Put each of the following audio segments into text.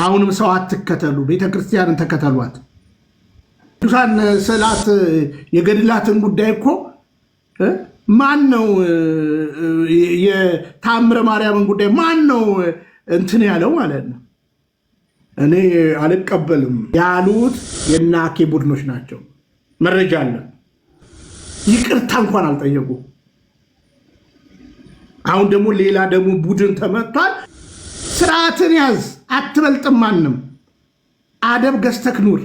አሁንም ሰው አትከተሉ፣ ቤተክርስቲያንን ተከተሏት። ቅዱሳን ስዕላት የገድላትን ጉዳይ እኮ ማን ነው የታምረ ማርያምን ጉዳይ ማን ነው እንትን ያለው ማለት ነው? እኔ አልቀበልም ያሉት የናኬ ቡድኖች ናቸው። መረጃ አለ። ይቅርታ እንኳን አልጠየቁ። አሁን ደግሞ ሌላ ደግሞ ቡድን ተመቷል። ስርዓትን ያዝ፣ አትበልጥም ማንም። አደብ ገዝተህ ኑር።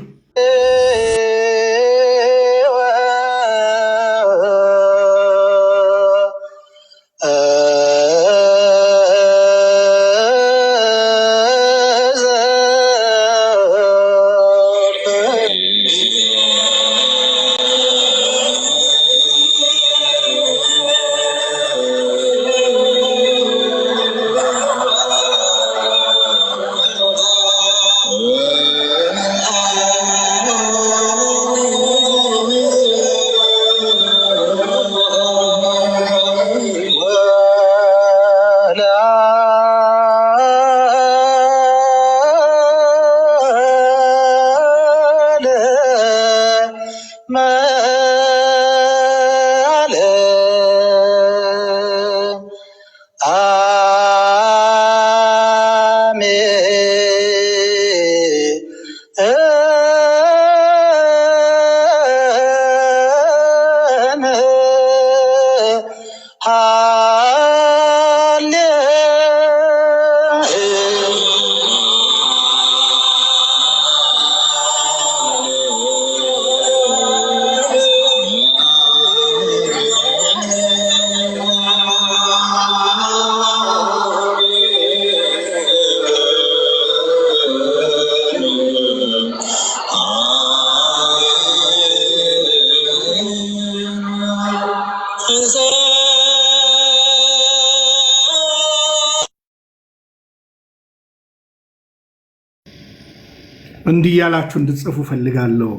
እንዲህ ያላችሁ እንድጽፉ ፈልጋለሁ።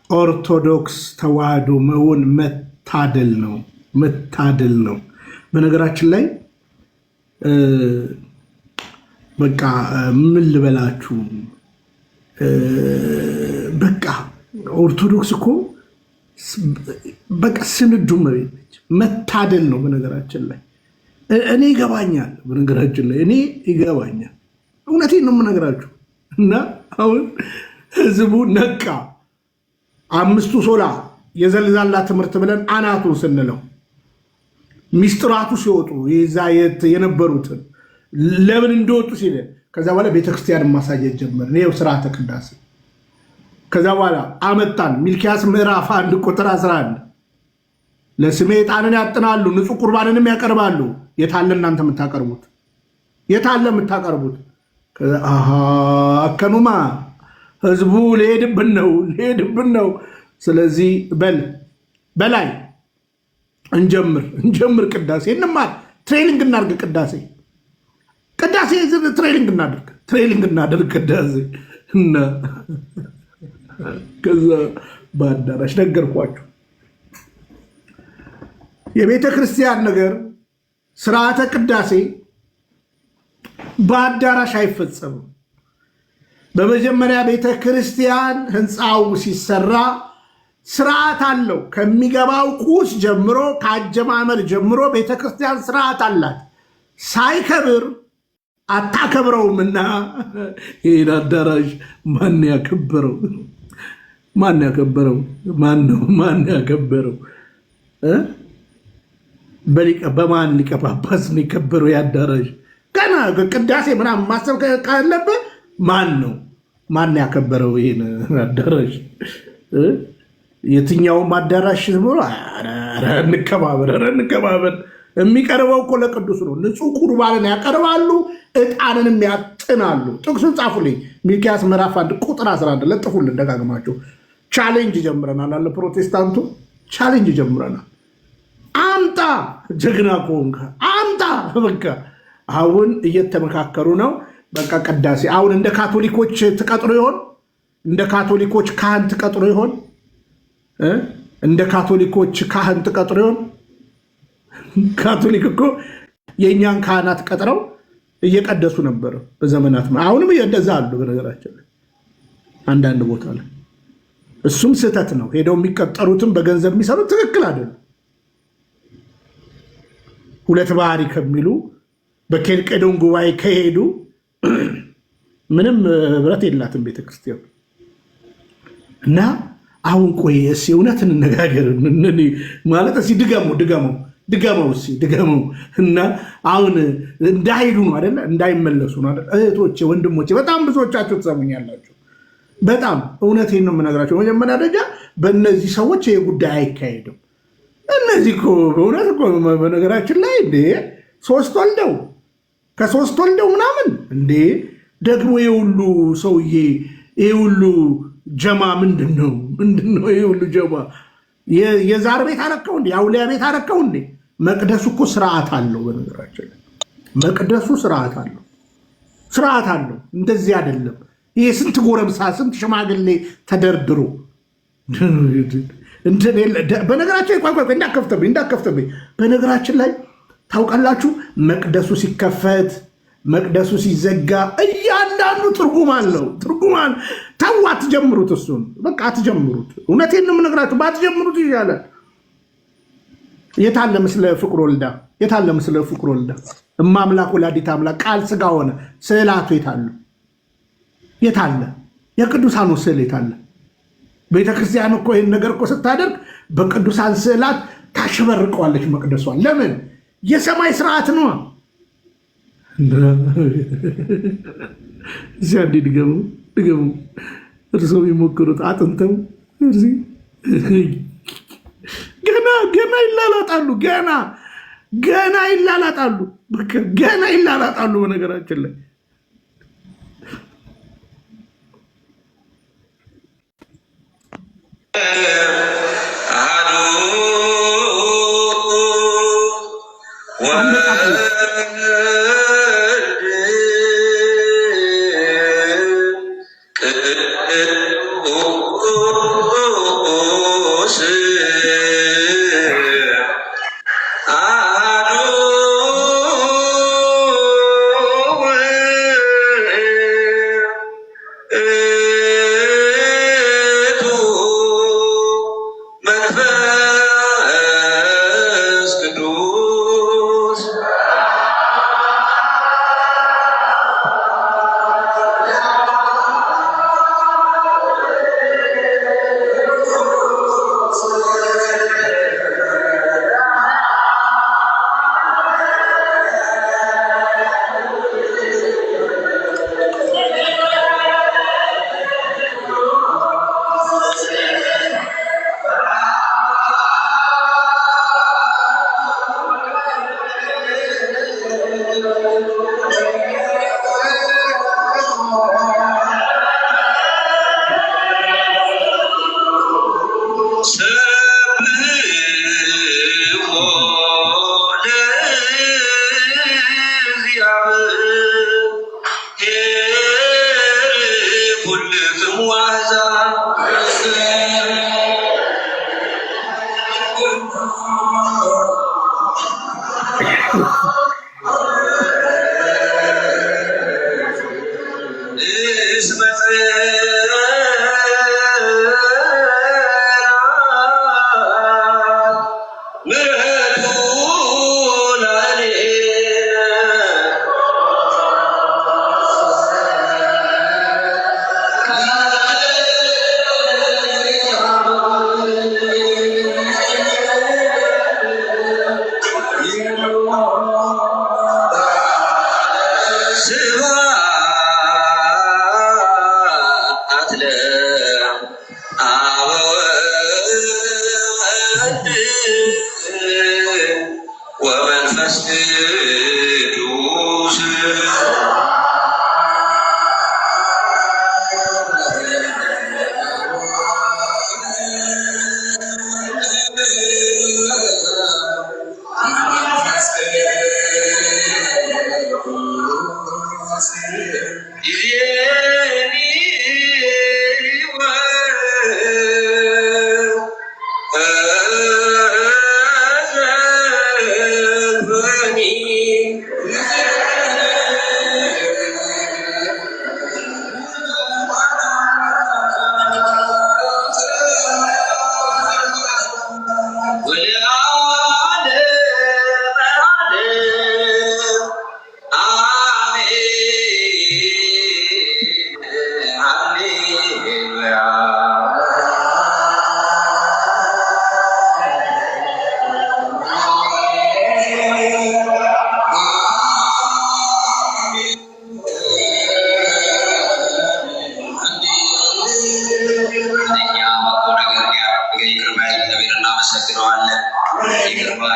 ኦርቶዶክስ ተዋህዶ መሆን መታደል ነው፣ መታደል ነው። በነገራችን ላይ በቃ ምን ልበላችሁ፣ በቃ ኦርቶዶክስ እኮ በቃ ስንዱ መቤት መታደል ነው። በነገራችን ላይ እኔ ይገባኛል፣ በነገራችን ላይ እኔ ይገባኛል። እውነቴን ነው የምነግራችሁ። እና አሁን ህዝቡ ነቃ። አምስቱ ሶላ የዘልዛላ ትምህርት ብለን አናቱ ስንለው ሚስጥራቱ ሲወጡ የዛ የነበሩትን ለምን እንደወጡ ሲል ከዛ በኋላ ቤተክርስቲያን ማሳየት ጀመር። ይኸው ስርዓተ ቅዳሴ ከዛ በኋላ አመጣን። ሚልኪያስ ምዕራፍ 1 ቁጥር 11 ለስሜ ዕጣንን ያጥናሉ፣ ንጹህ ቁርባንንም ያቀርባሉ። የታለ እናንተ የምታቀርቡት? የታለ የምታቀርቡት? አከኑማ ህዝቡ ሊሄድብን ነው። ስለዚህ በላይ እንጀምር ቅዳሴ እንማር፣ ትሬኒንግ እናድርግ። ቅዳሴ ትሬኒንግ እናድርግ ቅዳሴ እና ከዛ በአዳራሽ ነገርኳችሁ። የቤተ ክርስቲያን ነገር ስርዓተ ቅዳሴ በአዳራሽ አይፈጸምም። በመጀመሪያ ቤተ ክርስቲያን ህንፃው ሲሰራ ስርዓት አለው። ከሚገባው ቁስ ጀምሮ ከአጀማመር ጀምሮ ቤተ ክርስቲያን ስርዓት አላት። ሳይከብር አታከብረውምና ይህን አዳራሽ ማን ያከበረው? ማን ያከበረው? በማን ሊቀ ጳጳስ ነው የከበረው? የአዳራሽ ገና ቅዳሴ ምናምን ማሰብ ካለብህ ማን ያከበረው ይህን አዳራሽ? የትኛውም አዳራሽ ብሎ እንከባበር። የሚቀርበው እኮ ለቅዱስ ነው። ንጹህ ቁርባንን ያቀርባሉ፣ ዕጣንንም ያጥናሉ። ጥቅሱን ጻፉልኝ። ሚልኪያስ ምዕራፍ 1 ቁጥር 11 ለጥፉልን ደጋግማችሁ። ቻሌንጅ ጀምረናል አለ ፕሮቴስታንቱ። ቻሌንጅ ጀምረናል። አምጣ ጀግና ከሆንክ አምጣ። በቃ አሁን እየተመካከሩ ነው። በቃ ቅዳሴ አሁን እንደ ካቶሊኮች ትቀጥሩ ይሆን? እንደ ካቶሊኮች ካህን ትቀጥሩ ይሆን? እንደ ካቶሊኮች ካህን ትቀጥሩ ይሆን? ካቶሊክ እኮ የእኛን ካህናት ቀጥረው እየቀደሱ ነበር በዘመናት። አሁንም እንደዛ አሉ በነገራችን ላይ አንዳንድ ቦታ ላይ። እሱም ስህተት ነው። ሄደው የሚቀጠሩትም በገንዘብ የሚሰሩት ትክክል አይደለም። ሁለት ባህሪ ከሚሉ በኬልቄዶን ጉባኤ ከሄዱ ምንም ህብረት የላትም ቤተክርስቲያን። እና አሁን ቆይ እስኪ እውነት እንነጋገር ማለት እስኪ ድገመው እና አሁን እንዳይሄዱ ነው አይደለ? እንዳይመለሱ ነው አይደለ? እህቶቼ ወንድሞቼ፣ በጣም ብዙዎቻችሁ ትሰሙኛላችሁ። በጣም እውነቴን ነው የምነግራቸው። መጀመሪያ ደረጃ በእነዚህ ሰዎች ይህ ጉዳይ አይካሄድም። እነዚህ በእውነት በነገራችን ላይ እንዴ ከሶስት ወልደው ምናምን እንዴ ደግሞ የሁሉ ሰውዬ የሁሉ ጀማ ምንድን ነው? የሁሉ ጀማ የዛር ቤት አረከው እንዴ? የአውሊያ ቤት አረከው እንዴ? መቅደሱ እኮ ስርዓት አለው። በነገራችን ላይ መቅደሱ ስርዓት አለው። እንደዚህ አይደለም። ይሄ ስንት ጎረምሳ ስንት ሽማግሌ ተደርድሮ በነገራችን እንዳከፍተብኝ በነገራችን ላይ ታውቃላችሁ፣ መቅደሱ ሲከፈት መቅደሱ ሲዘጋ እያንዳንዱ ትርጉም አለው። ተው አትጀምሩት፣ እሱን በቃ አትጀምሩት። እውነቴን ነው የምነግራችሁ፣ ባትጀምሩት ይሻላል። የታለ ምስለ ፍቁር ወልዳ እማምላክ ወላዲተ አምላክ ቃል ስጋ ሆነ ስዕላቱ የታለ? የቅዱሳኑ ስዕል የታለ? ቤተክርስቲያን እኮ ይህን ነገር እኮ ስታደርግ በቅዱሳን ስዕላት ታሸበርቀዋለች መቅደሷን። ለምን? የሰማይ ስርዓት ነዋ። እዚያ እንዲ ድገሙ እርሶ የሚሞክሩት አጥንተው ገና ይላላጣሉ። ገና ይላላጣሉ። በነገራችን ላይ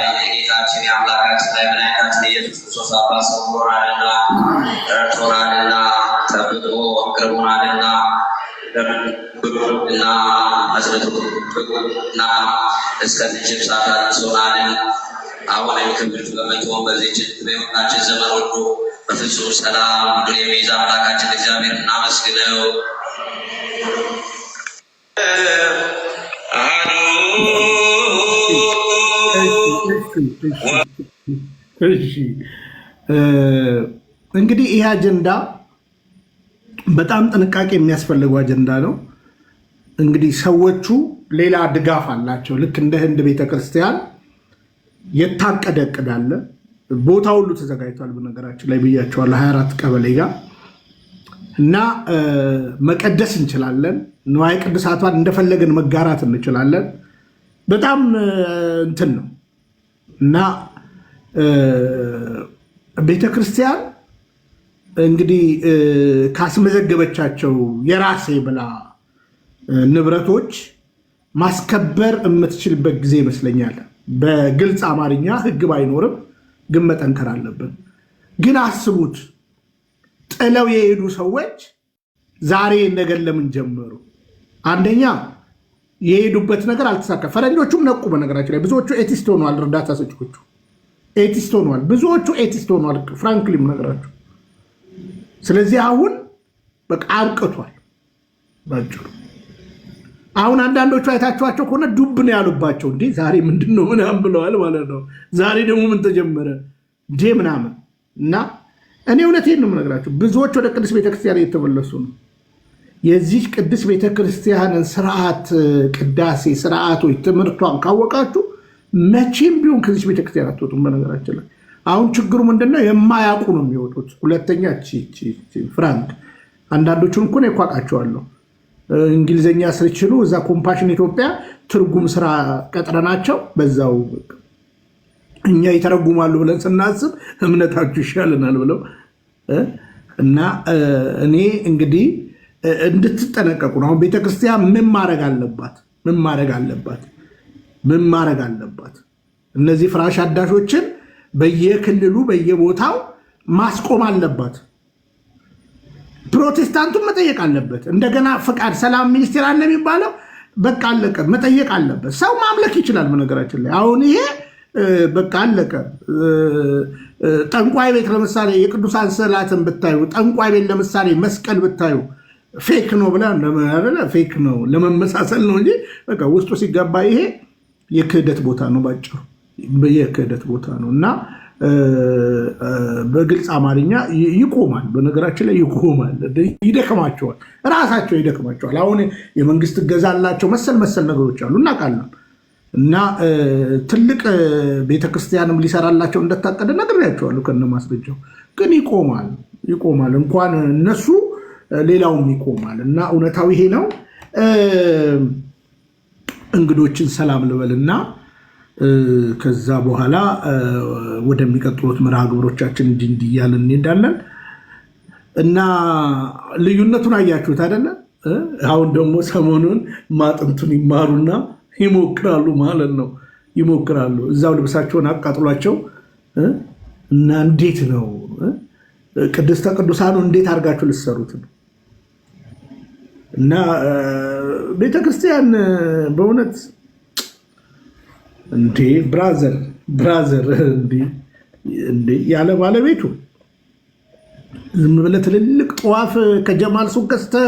የጌታችን የአምላካችን የመድኃኒታችን የኢየሱስ ክርስቶስ አባት ሰው ሆኖናልና ረድቶናልና ጠብቆ አቅርቦናልና ብሩና አስረቶና እስከዚህ ሰዓት አድርሶናል። አሁንም ክብርት በምትሆን በዚህች በሕይወታችን ዘመን ሁሉ በፍጹም ሰላም ሁሉን የሚይዝ አምላካችን እግዚአብሔር እናመስግነው። እንግዲህ ይህ አጀንዳ በጣም ጥንቃቄ የሚያስፈልገው አጀንዳ ነው። እንግዲህ ሰዎቹ ሌላ ድጋፍ አላቸው። ልክ እንደ ህንድ ቤተክርስቲያን የታቀደ እቅድ አለ። ቦታ ሁሉ ተዘጋጅቷል። በነገራችን ላይ ብያቸዋለሁ 24 ቀበሌ ጋር እና መቀደስ እንችላለን። ንዋየ ቅድሳቷን እንደፈለግን መጋራት እንችላለን። በጣም እንትን ነው እና ቤተክርስቲያን እንግዲህ ካስመዘገበቻቸው የራሴ ብላ ንብረቶች ማስከበር የምትችልበት ጊዜ ይመስለኛል። በግልጽ አማርኛ ህግ ባይኖርም ግን መጠንከር አለብን። ግን አስቡት፣ ጥለው የሄዱ ሰዎች ዛሬ እንደገና ለምን ጀመሩ? አንደኛ የሄዱበት ነገር አልተሳካ። ፈረንጆቹም ነቁ። በነገራችን ላይ ብዙዎቹ ኤቲስት ሆነዋል። እርዳታ ሰጪዎቹ ኤቲስት ሆነዋል። ብዙዎቹ ኤቲስት ሆነዋል። ፍራንክሊም ነገራቸው። ስለዚህ አሁን በቃ አብቅቷል ባጭሩ። አሁን አንዳንዶቹ አይታችኋቸው ከሆነ ዱብ ነው ያሉባቸው። እንዴ ዛሬ ምንድን ነው ምናምን ብለዋል ማለት ነው። ዛሬ ደግሞ ምን ተጀመረ እንዴ ምናምን እና እኔ እውነቴን ነው የምነግራቸው። ብዙዎች ወደ ቅድስት ቤተክርስቲያን እየተመለሱ ነው። የዚህ ቅድስት ቤተክርስቲያንን ስርዓት፣ ቅዳሴ ስርዓቶች፣ ትምህርቷን ካወቃችሁ መቼም ቢሆን ከዚህ ቤተክርስቲያን አትወጡም። በነገራችን ላይ አሁን ችግሩ ምንድነው? የማያውቁ ነው የሚወጡት። ሁለተኛ ፍራንክ አንዳንዶቹን እኮ ነው የኳቃቸዋለሁ። እንግሊዝኛ ስርችሉ እዛ ኮምፓሽን ኢትዮጵያ ትርጉም ስራ ቀጥረናቸው በዛው እኛ ይተረጉማሉ ብለን ስናስብ እምነታችሁ ይሻለናል ብለው እና እኔ እንግዲህ እንድትጠነቀቁ ነው። አሁን ቤተክርስቲያን ምን ማድረግ አለባት? ምን ማድረግ አለባት? እነዚህ ፍራሽ አዳሾችን በየክልሉ በየቦታው ማስቆም አለባት። ፕሮቴስታንቱን መጠየቅ አለበት። እንደገና ፈቃድ ሰላም ሚኒስቴር አለ የሚባለው በቃ አለቀ፣ መጠየቅ አለበት። ሰው ማምለክ ይችላል። በነገራችን ላይ አሁን ይሄ በቃ አለቀ። ጠንቋይ ቤት ለምሳሌ የቅዱሳን ስዕላትን ብታዩ፣ ጠንቋይ ቤት ለምሳሌ መስቀል ብታዩ ፌክ ነው ብላ ፌክ ነው ለመመሳሰል ነው እንጂ በቃ ውስጡ ሲገባ ይሄ የክህደት ቦታ ነው። ባጭሩ የክህደት ቦታ ነው እና በግልጽ አማርኛ ይቆማል። በነገራችን ላይ ይቆማል። ይደክማቸዋል፣ ራሳቸው ይደክማቸዋል። አሁን የመንግስት እገዛ አላቸው፣ መሰል ነገሮች አሉ እናውቃለን። እና ትልቅ ቤተክርስቲያንም ሊሰራላቸው እንደታቀደ ነግሬያቸዋለሁ ከነ ማስረጃው። ግን ይቆማል። እንኳን እነሱ ሌላውም ይቆማል። እና እውነታው ይሄ ነው። እንግዶችን ሰላም ልበልና ከዛ በኋላ ወደሚቀጥሉት መርሃ ግብሮቻችን እንዲህ እያልን እንሄዳለን። እና ልዩነቱን አያችሁት አይደለ? አሁን ደግሞ ሰሞኑን ማጥንቱን ይማሩና ይሞክራሉ ማለት ነው። ይሞክራሉ እዛው ልብሳቸውን አቃጥሏቸው እና እንዴት ነው ቅድስተ ቅዱሳኑ እንዴት አድርጋችሁ ልትሰሩት ነው? እና ቤተክርስቲያን በእውነት እንዴ ብራዘር እንዴ ያለ ባለቤቱ ዝም ብለህ ትልልቅ ጠዋፍ ከጀማል ሱቅ ገዝተህ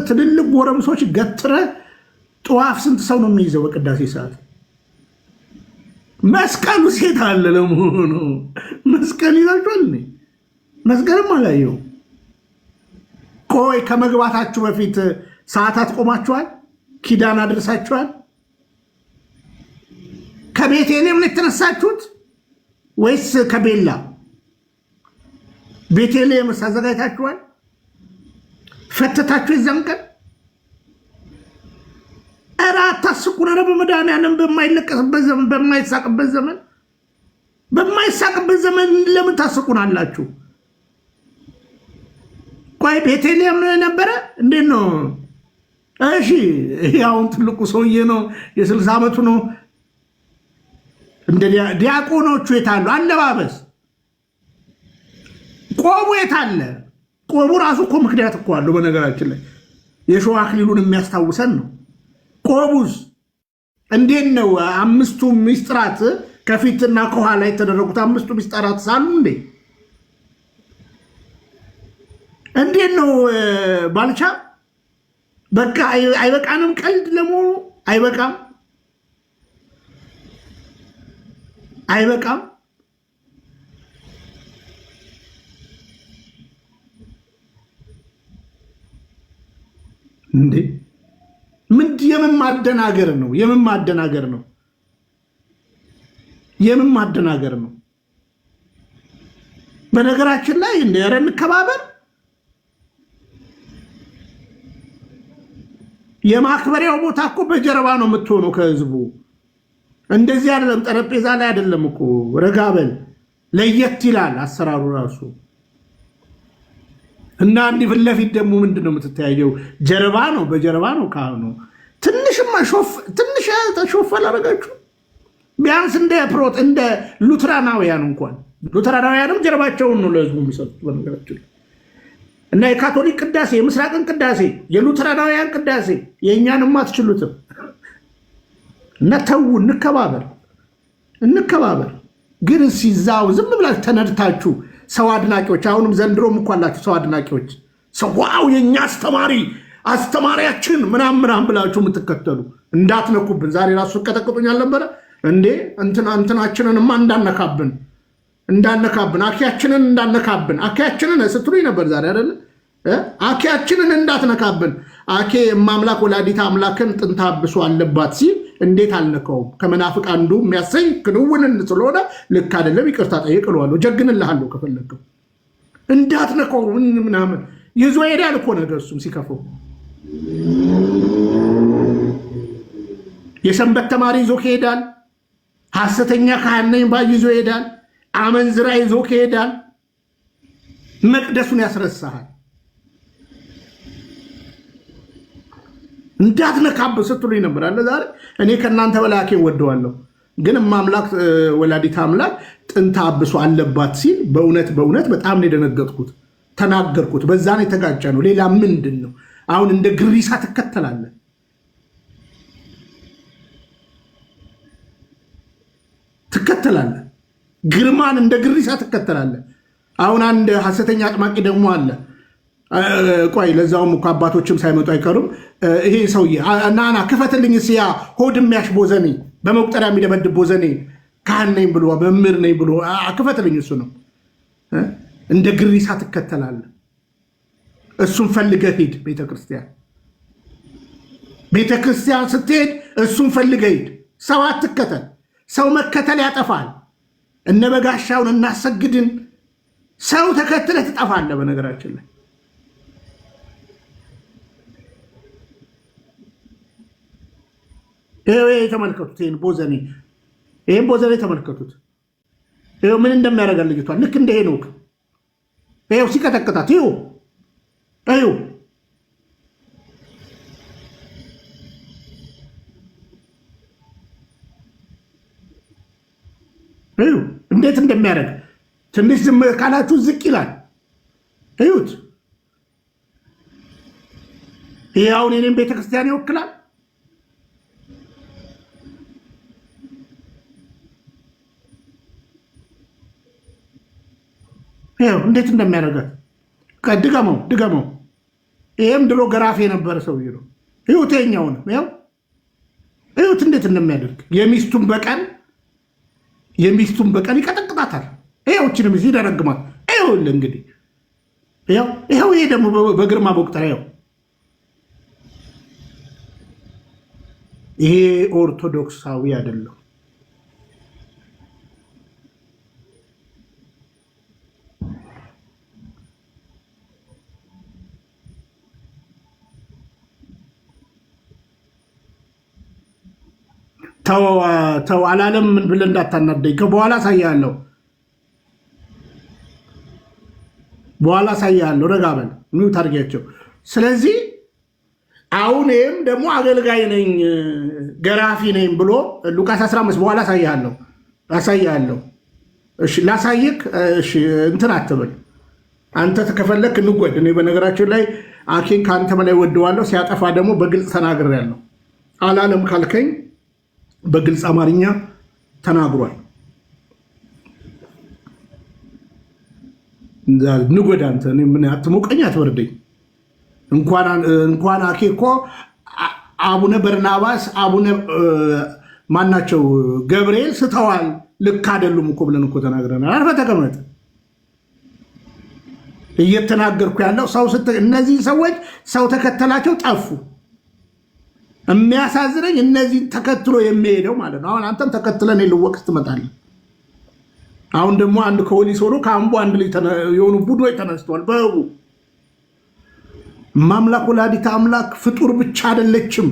ትልልቅ ጎረምሶች ገትረህ ጠዋፍ ስንት ሰው ነው የሚይዘው በቅዳሴ ሰዓት? መስቀሉ ሴት አለ ለመሆኑ? መስቀል ይዛችኋል? መስቀልም አላየው። ቆይ ከመግባታችሁ በፊት ሰዓታት ቆማችኋል? ኪዳን አድርሳችኋል? ከቤተልሔም ነው የተነሳችሁት ወይስ ከቤላ? ቤተልሔም አዘጋጅታችኋል? ፈተታችሁ የዛን ቀን? ኧረ አታስቁን። ኧረ በመድኃኒዓለም በማይለቀስበት ዘመን፣ በማይሳቅበት ዘመን ለምን ታስቁናላችሁ? ቆይ ቤተልሔም ነበረ እንዴት ነው? እሺ ያውን ትልቁ ሰውዬ ነው፣ የ60 ዓመቱ ነው። እንደ ዲያቆኖቹ የታሉ? አለባበስ ቆቡ የታለ? ቆቡ ራሱ እኮ ምክንያት እኮ አለው። በነገራችን ላይ የሾህ አክሊሉን የሚያስታውሰን ነው። ቆቡስ እንዴት ነው? 5ቱ ሚስጥራት ከፊትና ከኋላ የተደረጉት 5ቱ ሚስጥራት ሳሉ እንዴት ነው ባልቻ? በቃ አይበቃንም? ቀልድ ለመሆኑ አይበቃም? አይበቃም? እንዴ ምን የምን ማደናገር ነው? የምን ማደናገር ነው? የምን ማደናገር ነው? በነገራችን ላይ እንደ ኧረ እንከባበር። የማክበሪያው ቦታ እኮ በጀርባ ነው የምትሆነው ከህዝቡ። እንደዚህ አይደለም፣ ጠረጴዛ ላይ አይደለም እኮ። ረጋበል ለየት ይላል አሰራሩ ራሱ። እና እንዲህ ፊት ለፊት ደግሞ ምንድን ነው የምትተያየው? ጀርባ ነው፣ በጀርባ ነው ካህኑ። ትንሽማ ትንሽ ተሾፍ አላረጋችሁ? ቢያንስ እንደ ሉትራናውያን እንኳን ሉትራናውያንም ጀርባቸውን ነው ለህዝቡ የሚሰጡት በነገራችን። እና የካቶሊክ ቅዳሴ፣ የምስራቅን ቅዳሴ፣ የሉትራናውያን ቅዳሴ የእኛንም አትችሉትም። እና ተው እንከባበር። ግን ሲዛው ዝም ብላችሁ ተነድታችሁ ሰው አድናቂዎች፣ አሁንም ዘንድሮም እኮ አላችሁ ሰው አድናቂዎች። ዋው የእኛ አስተማሪያችን ምናምን ብላችሁ የምትከተሉ እንዳትነኩብን። ዛሬ ራሱ ቀጠቅጡኝ አልነበረ እንዴ? እንትናችንንማ እንዳነካብን አኪያችንን እንዳነካብን አኪያችንን ስትሉኝ ነበር ዛሬ አይደለ? አኪያችንን እንዳትነካብን። አኬ የማምላክ ወላዲታ አምላክን ጥንተ አብሶ አለባት ሲል እንዴት አልነካውም? ከመናፍቅ አንዱ የሚያሰኝ ክንውንን ስለሆነ ልክ አይደለም፣ ይቅርታ ጠይቅ እለዋለሁ፣ ጀግንልሃለሁ። ከፈለግም እንዳትነካው ምናምን ይዞ ሄዳል እኮ ነገር። እሱም ሲከፈው የሰንበት ተማሪ ይዞ ከሄዳል። ሐሰተኛ ካህን ነኝ ባይ ይዞ ሄዳል። አመንዝራ ይዞ ከሄዳል። መቅደሱን ያስረሳሃል። እንዳትነካብህ ስትሉኝ ነበር አለ ዛሬ። እኔ ከእናንተ በላይ አኬን ወደዋለሁ። ግን ማምላክ ወላዲት አምላክ ጥንተ አብሶ አለባት ሲል በእውነት በጣም ነው የደነገጥኩት። ተናገርኩት። በዛ ነው የተጋጨ ነው። ሌላ ምንድን ነው? አሁን እንደ ግሪሳ ትከተላለህ። ግርማን እንደ ግሪሳ ትከተላለህ። አሁን አንድ ሐሰተኛ አጥማቂ ደግሞ አለ። ቆይ ለዛውም እኮ አባቶችም ሳይመጡ አይቀሩም። ይሄ ሰውዬ ናና ክፈትልኝ እስያ ሆድ የሚያሽ ቦዘኔ፣ በመቁጠሪያ የሚደበድብ ቦዘኔ ካህን ነኝ ብሎ መምህር ነኝ ብሎ ክፈትልኝ። እሱ ነው እንደ ግሪሳ ትከተላለህ። እሱን ፈልገህ ሂድ። ቤተክርስቲያን ስትሄድ እሱን ፈልገህ ሂድ። ሰው አትከተል። ሰው መከተል ያጠፋል። እነ በጋሻውን እናሰግድን ሰው ተከትለህ ትጠፋለህ። በነገራችን ላይ ይሄ ተመልከቱት። ይሄን ቦዘኔ ተመልከቱት። ይሄው ምን እንደሚያደርጋት ልጅቷን ልክ እንደ ሄኖክ ይሄው ሲቀጠቅጣት ይሄው እንዴት እንደሚያደርግ ትንሽ ዝም ካላችሁ ዝቅ ይላል። እዩት። ይሄ አሁን የኔም ቤተክርስቲያን ይወክላል። ይሄው እንዴት እንደሚያደርጋት ድገመው። ይሄም ድሮ ገራፌ የነበረ ሰውዬ ነው። እዩት። ይኸኛውን እዩት እንዴት እንደሚያደርግ የሚስቱን በቀን ይቀጠቅጣታል። ይኸውችንም ይደረግማል። ይኸውልህ እንግዲህ ይኸው ይሄ ደግሞ በግርማ መቁጠሪያ ይሄ ኦርቶዶክሳዊ አይደለም። ተው አላለም። ምን ብለህ እንዳታናደኝ። በኋላ አሳያለሁ። ረጋ በል ሚውት አድርጊያቸው። ስለዚህ አሁንም ደግሞ አገልጋይ ነኝ ገራፊ ነኝ ብሎ ሉቃስ 15 በኋላ አሳያለሁ። እሺ ላሳይክ። እሺ እንትን አትበል አንተ ከፈለክ እንጎድ። እኔ በነገራችን ላይ አኬን ከአንተ በላይ ወደዋለሁ። ሲያጠፋ ደግሞ በግልጽ ተናግሬያለሁ። አላለም ካልከኝ በግልጽ አማርኛ ተናግሯል። ንጎድ አንተ ምን አትሞቀኝ፣ አትበርደኝ። እንኳን አኬ እኮ አቡነ በርናባስ አቡነ ማናቸው ገብርኤል ስተዋል፣ ልክ አይደሉም እኮ ብለን እኮ ተናግረናል። አርፈህ ተቀመጥ። እየተናገርኩ ያለው እነዚህ ሰዎች ሰው ተከተላቸው ጠፉ። የሚያሳዝነኝ እነዚህ ተከትሎ የሚሄደው ማለት ነው። አሁን አንተም ተከትለን ልወቅስ ትመጣለህ። አሁን ደግሞ አንድ ከወሊሶ ሆኖ ከአምቦ አንድ ላይ የሆኑ ቡድኖች ተነስተዋል። በህቡ ማምላክ ወላዲተ አምላክ ፍጡር ብቻ አይደለችም፣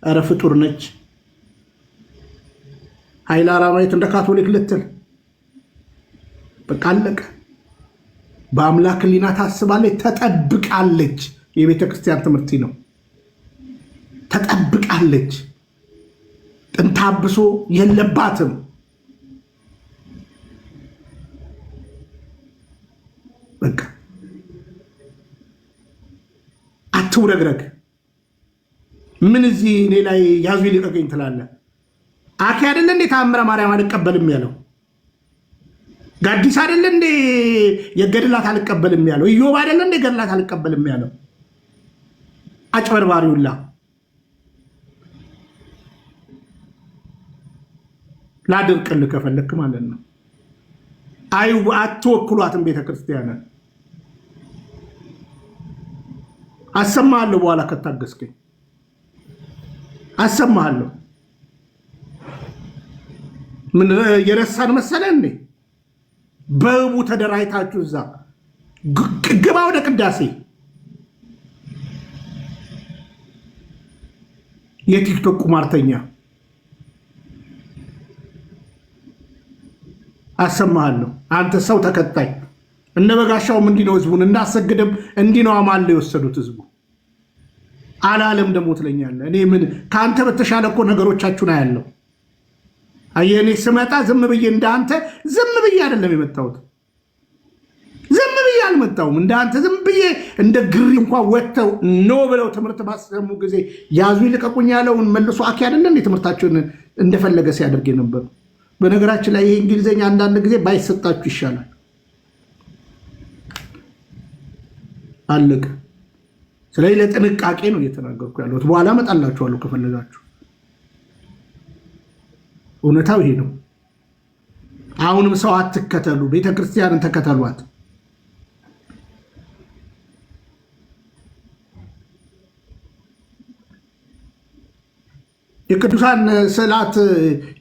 ኧረ ፍጡር ነች። ኃይለ አራማዊት እንደ ካቶሊክ ልትል በቃ አለቀ። በአምላክ ሕሊና ታስባለች፣ ተጠብቃለች። የቤተ ክርስቲያን ትምህርት ነው። ተጠብቃለች። ጥንታብሶ የለባትም። በቃ አትውረግረግ። ምን እዚህ እኔ ላይ ያዙ ይልቀቀኝ ትላለህ? አኬ አይደለ እንዴ ተአምረ ማርያም አልቀበልም ያለው? ጋዲስ አይደለ እንዴ የገድላት አልቀበልም ያለው? ኢዮብ አይደለ እንዴ ገድላት አልቀበልም ያለው? አጭበርባሪውላ ላድርቅልህ ከፈለክ ማለት ነው። አትወክሏትም ቤተክርስቲያንን። አሰማሃለሁ፣ በኋላ ከታገስከኝ አሰማሃለሁ። ምን የረሳን መሰለ እንዴ? በህቡ ተደራጅታችሁ እዛ ግባ ወደ ቅዳሴ። የቲክቶክ ቁማርተኛ አሰማሃለሁ። አንተ ሰው ተከታይ እነ በጋሻውም እንዲህ ነው ህዝቡን እንዳሰግድም እንዲህ ነው አማል የወሰዱት ህዝቡ አላለም። ደግሞ ትለኛለህ እኔ ምን ከአንተ በተሻለ እኮ ነገሮቻችሁን አያለው። አየኔ ስመጣ ዝም ብዬ እንዳንተ ዝም ብዬ አይደለም የመጣሁት። ዝም ብዬ አልመጣሁም እንዳንተ ዝም ብዬ እንደ ግሪ እንኳን ወጥተው ኖ ብለው ትምህርት ባሰሙ ጊዜ ያዙ ይልቀቁኝ ያለውን መልሶ አኬ አይደለም ትምህርታቸውን እንደፈለገ ሲያደርግ የነበሩ። በነገራችን ላይ ይሄ እንግሊዘኛ አንዳንድ ጊዜ ባይሰጣችሁ ይሻላል። አለቀ። ስለዚህ ለጥንቃቄ ነው እየተናገርኩ ያለሁት። በኋላ እመጣላችኋለሁ ከፈለጋችሁ። እውነታው ይሄ ነው። አሁንም ሰው አትከተሉ፣ ቤተክርስቲያንን ተከተሏት። የቅዱሳን ስዕላት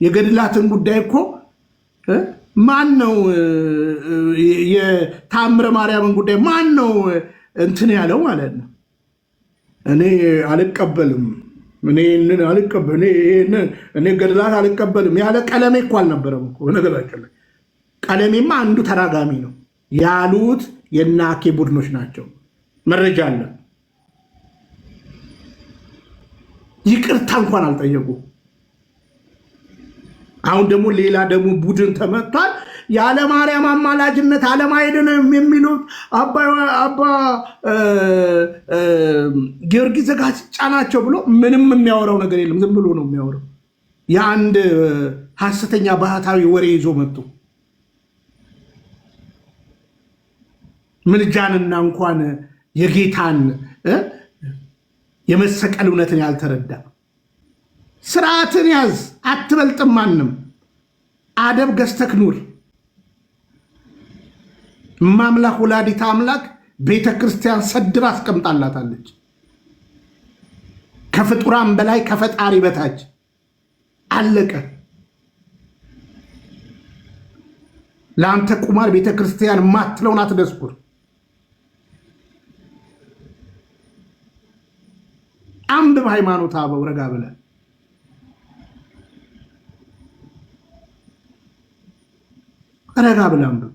የገድላትን ጉዳይ እኮ ማን ነው የተአምረ ማርያምን ጉዳይ ማን ነው እንትን ያለው ማለት ነው? እኔ አልቀበልም፣ እኔ ገድላት አልቀበልም ያለ ቀለሜ እኮ አልነበረም እኮ። በነገራችን ላይ ቀለሜማ አንዱ ተራጋሚ ነው ያሉት የእነ አኬ ቡድኖች ናቸው። መረጃ አለ። ይቅርታ እንኳን አልጠየቁ። አሁን ደግሞ ሌላ ደግሞ ቡድን ተመቷል። ያለ ማርያም አማላጅነት ዓለም አይድንም የሚሉት አባ ጊዮርጊስ ዘጋስጫ ናቸው ብሎ ምንም የሚያወራው ነገር የለም። ዝም ብሎ ነው የሚያወራው። የአንድ ሐሰተኛ ባህታዊ ወሬ ይዞ መጡ። ምልጃንና እንኳን የጌታን የመሰቀል እውነትን ያልተረዳ ስርዓትን ያዝ፣ አትበልጥም ማንም። አደብ ገዝተክ ኑር። ማምላክ ወላዲተ አምላክ ቤተ ክርስቲያን ሰድራ አስቀምጣላታለች። ከፍጡራን በላይ ከፈጣሪ በታች አለቀ። ለአንተ ቁማር ቤተ ክርስቲያን ማትለውን አትደስኩር። አንብብ ሃይማኖተ አበው ረጋ ብለህ ረጋ ብለህ አንብብ።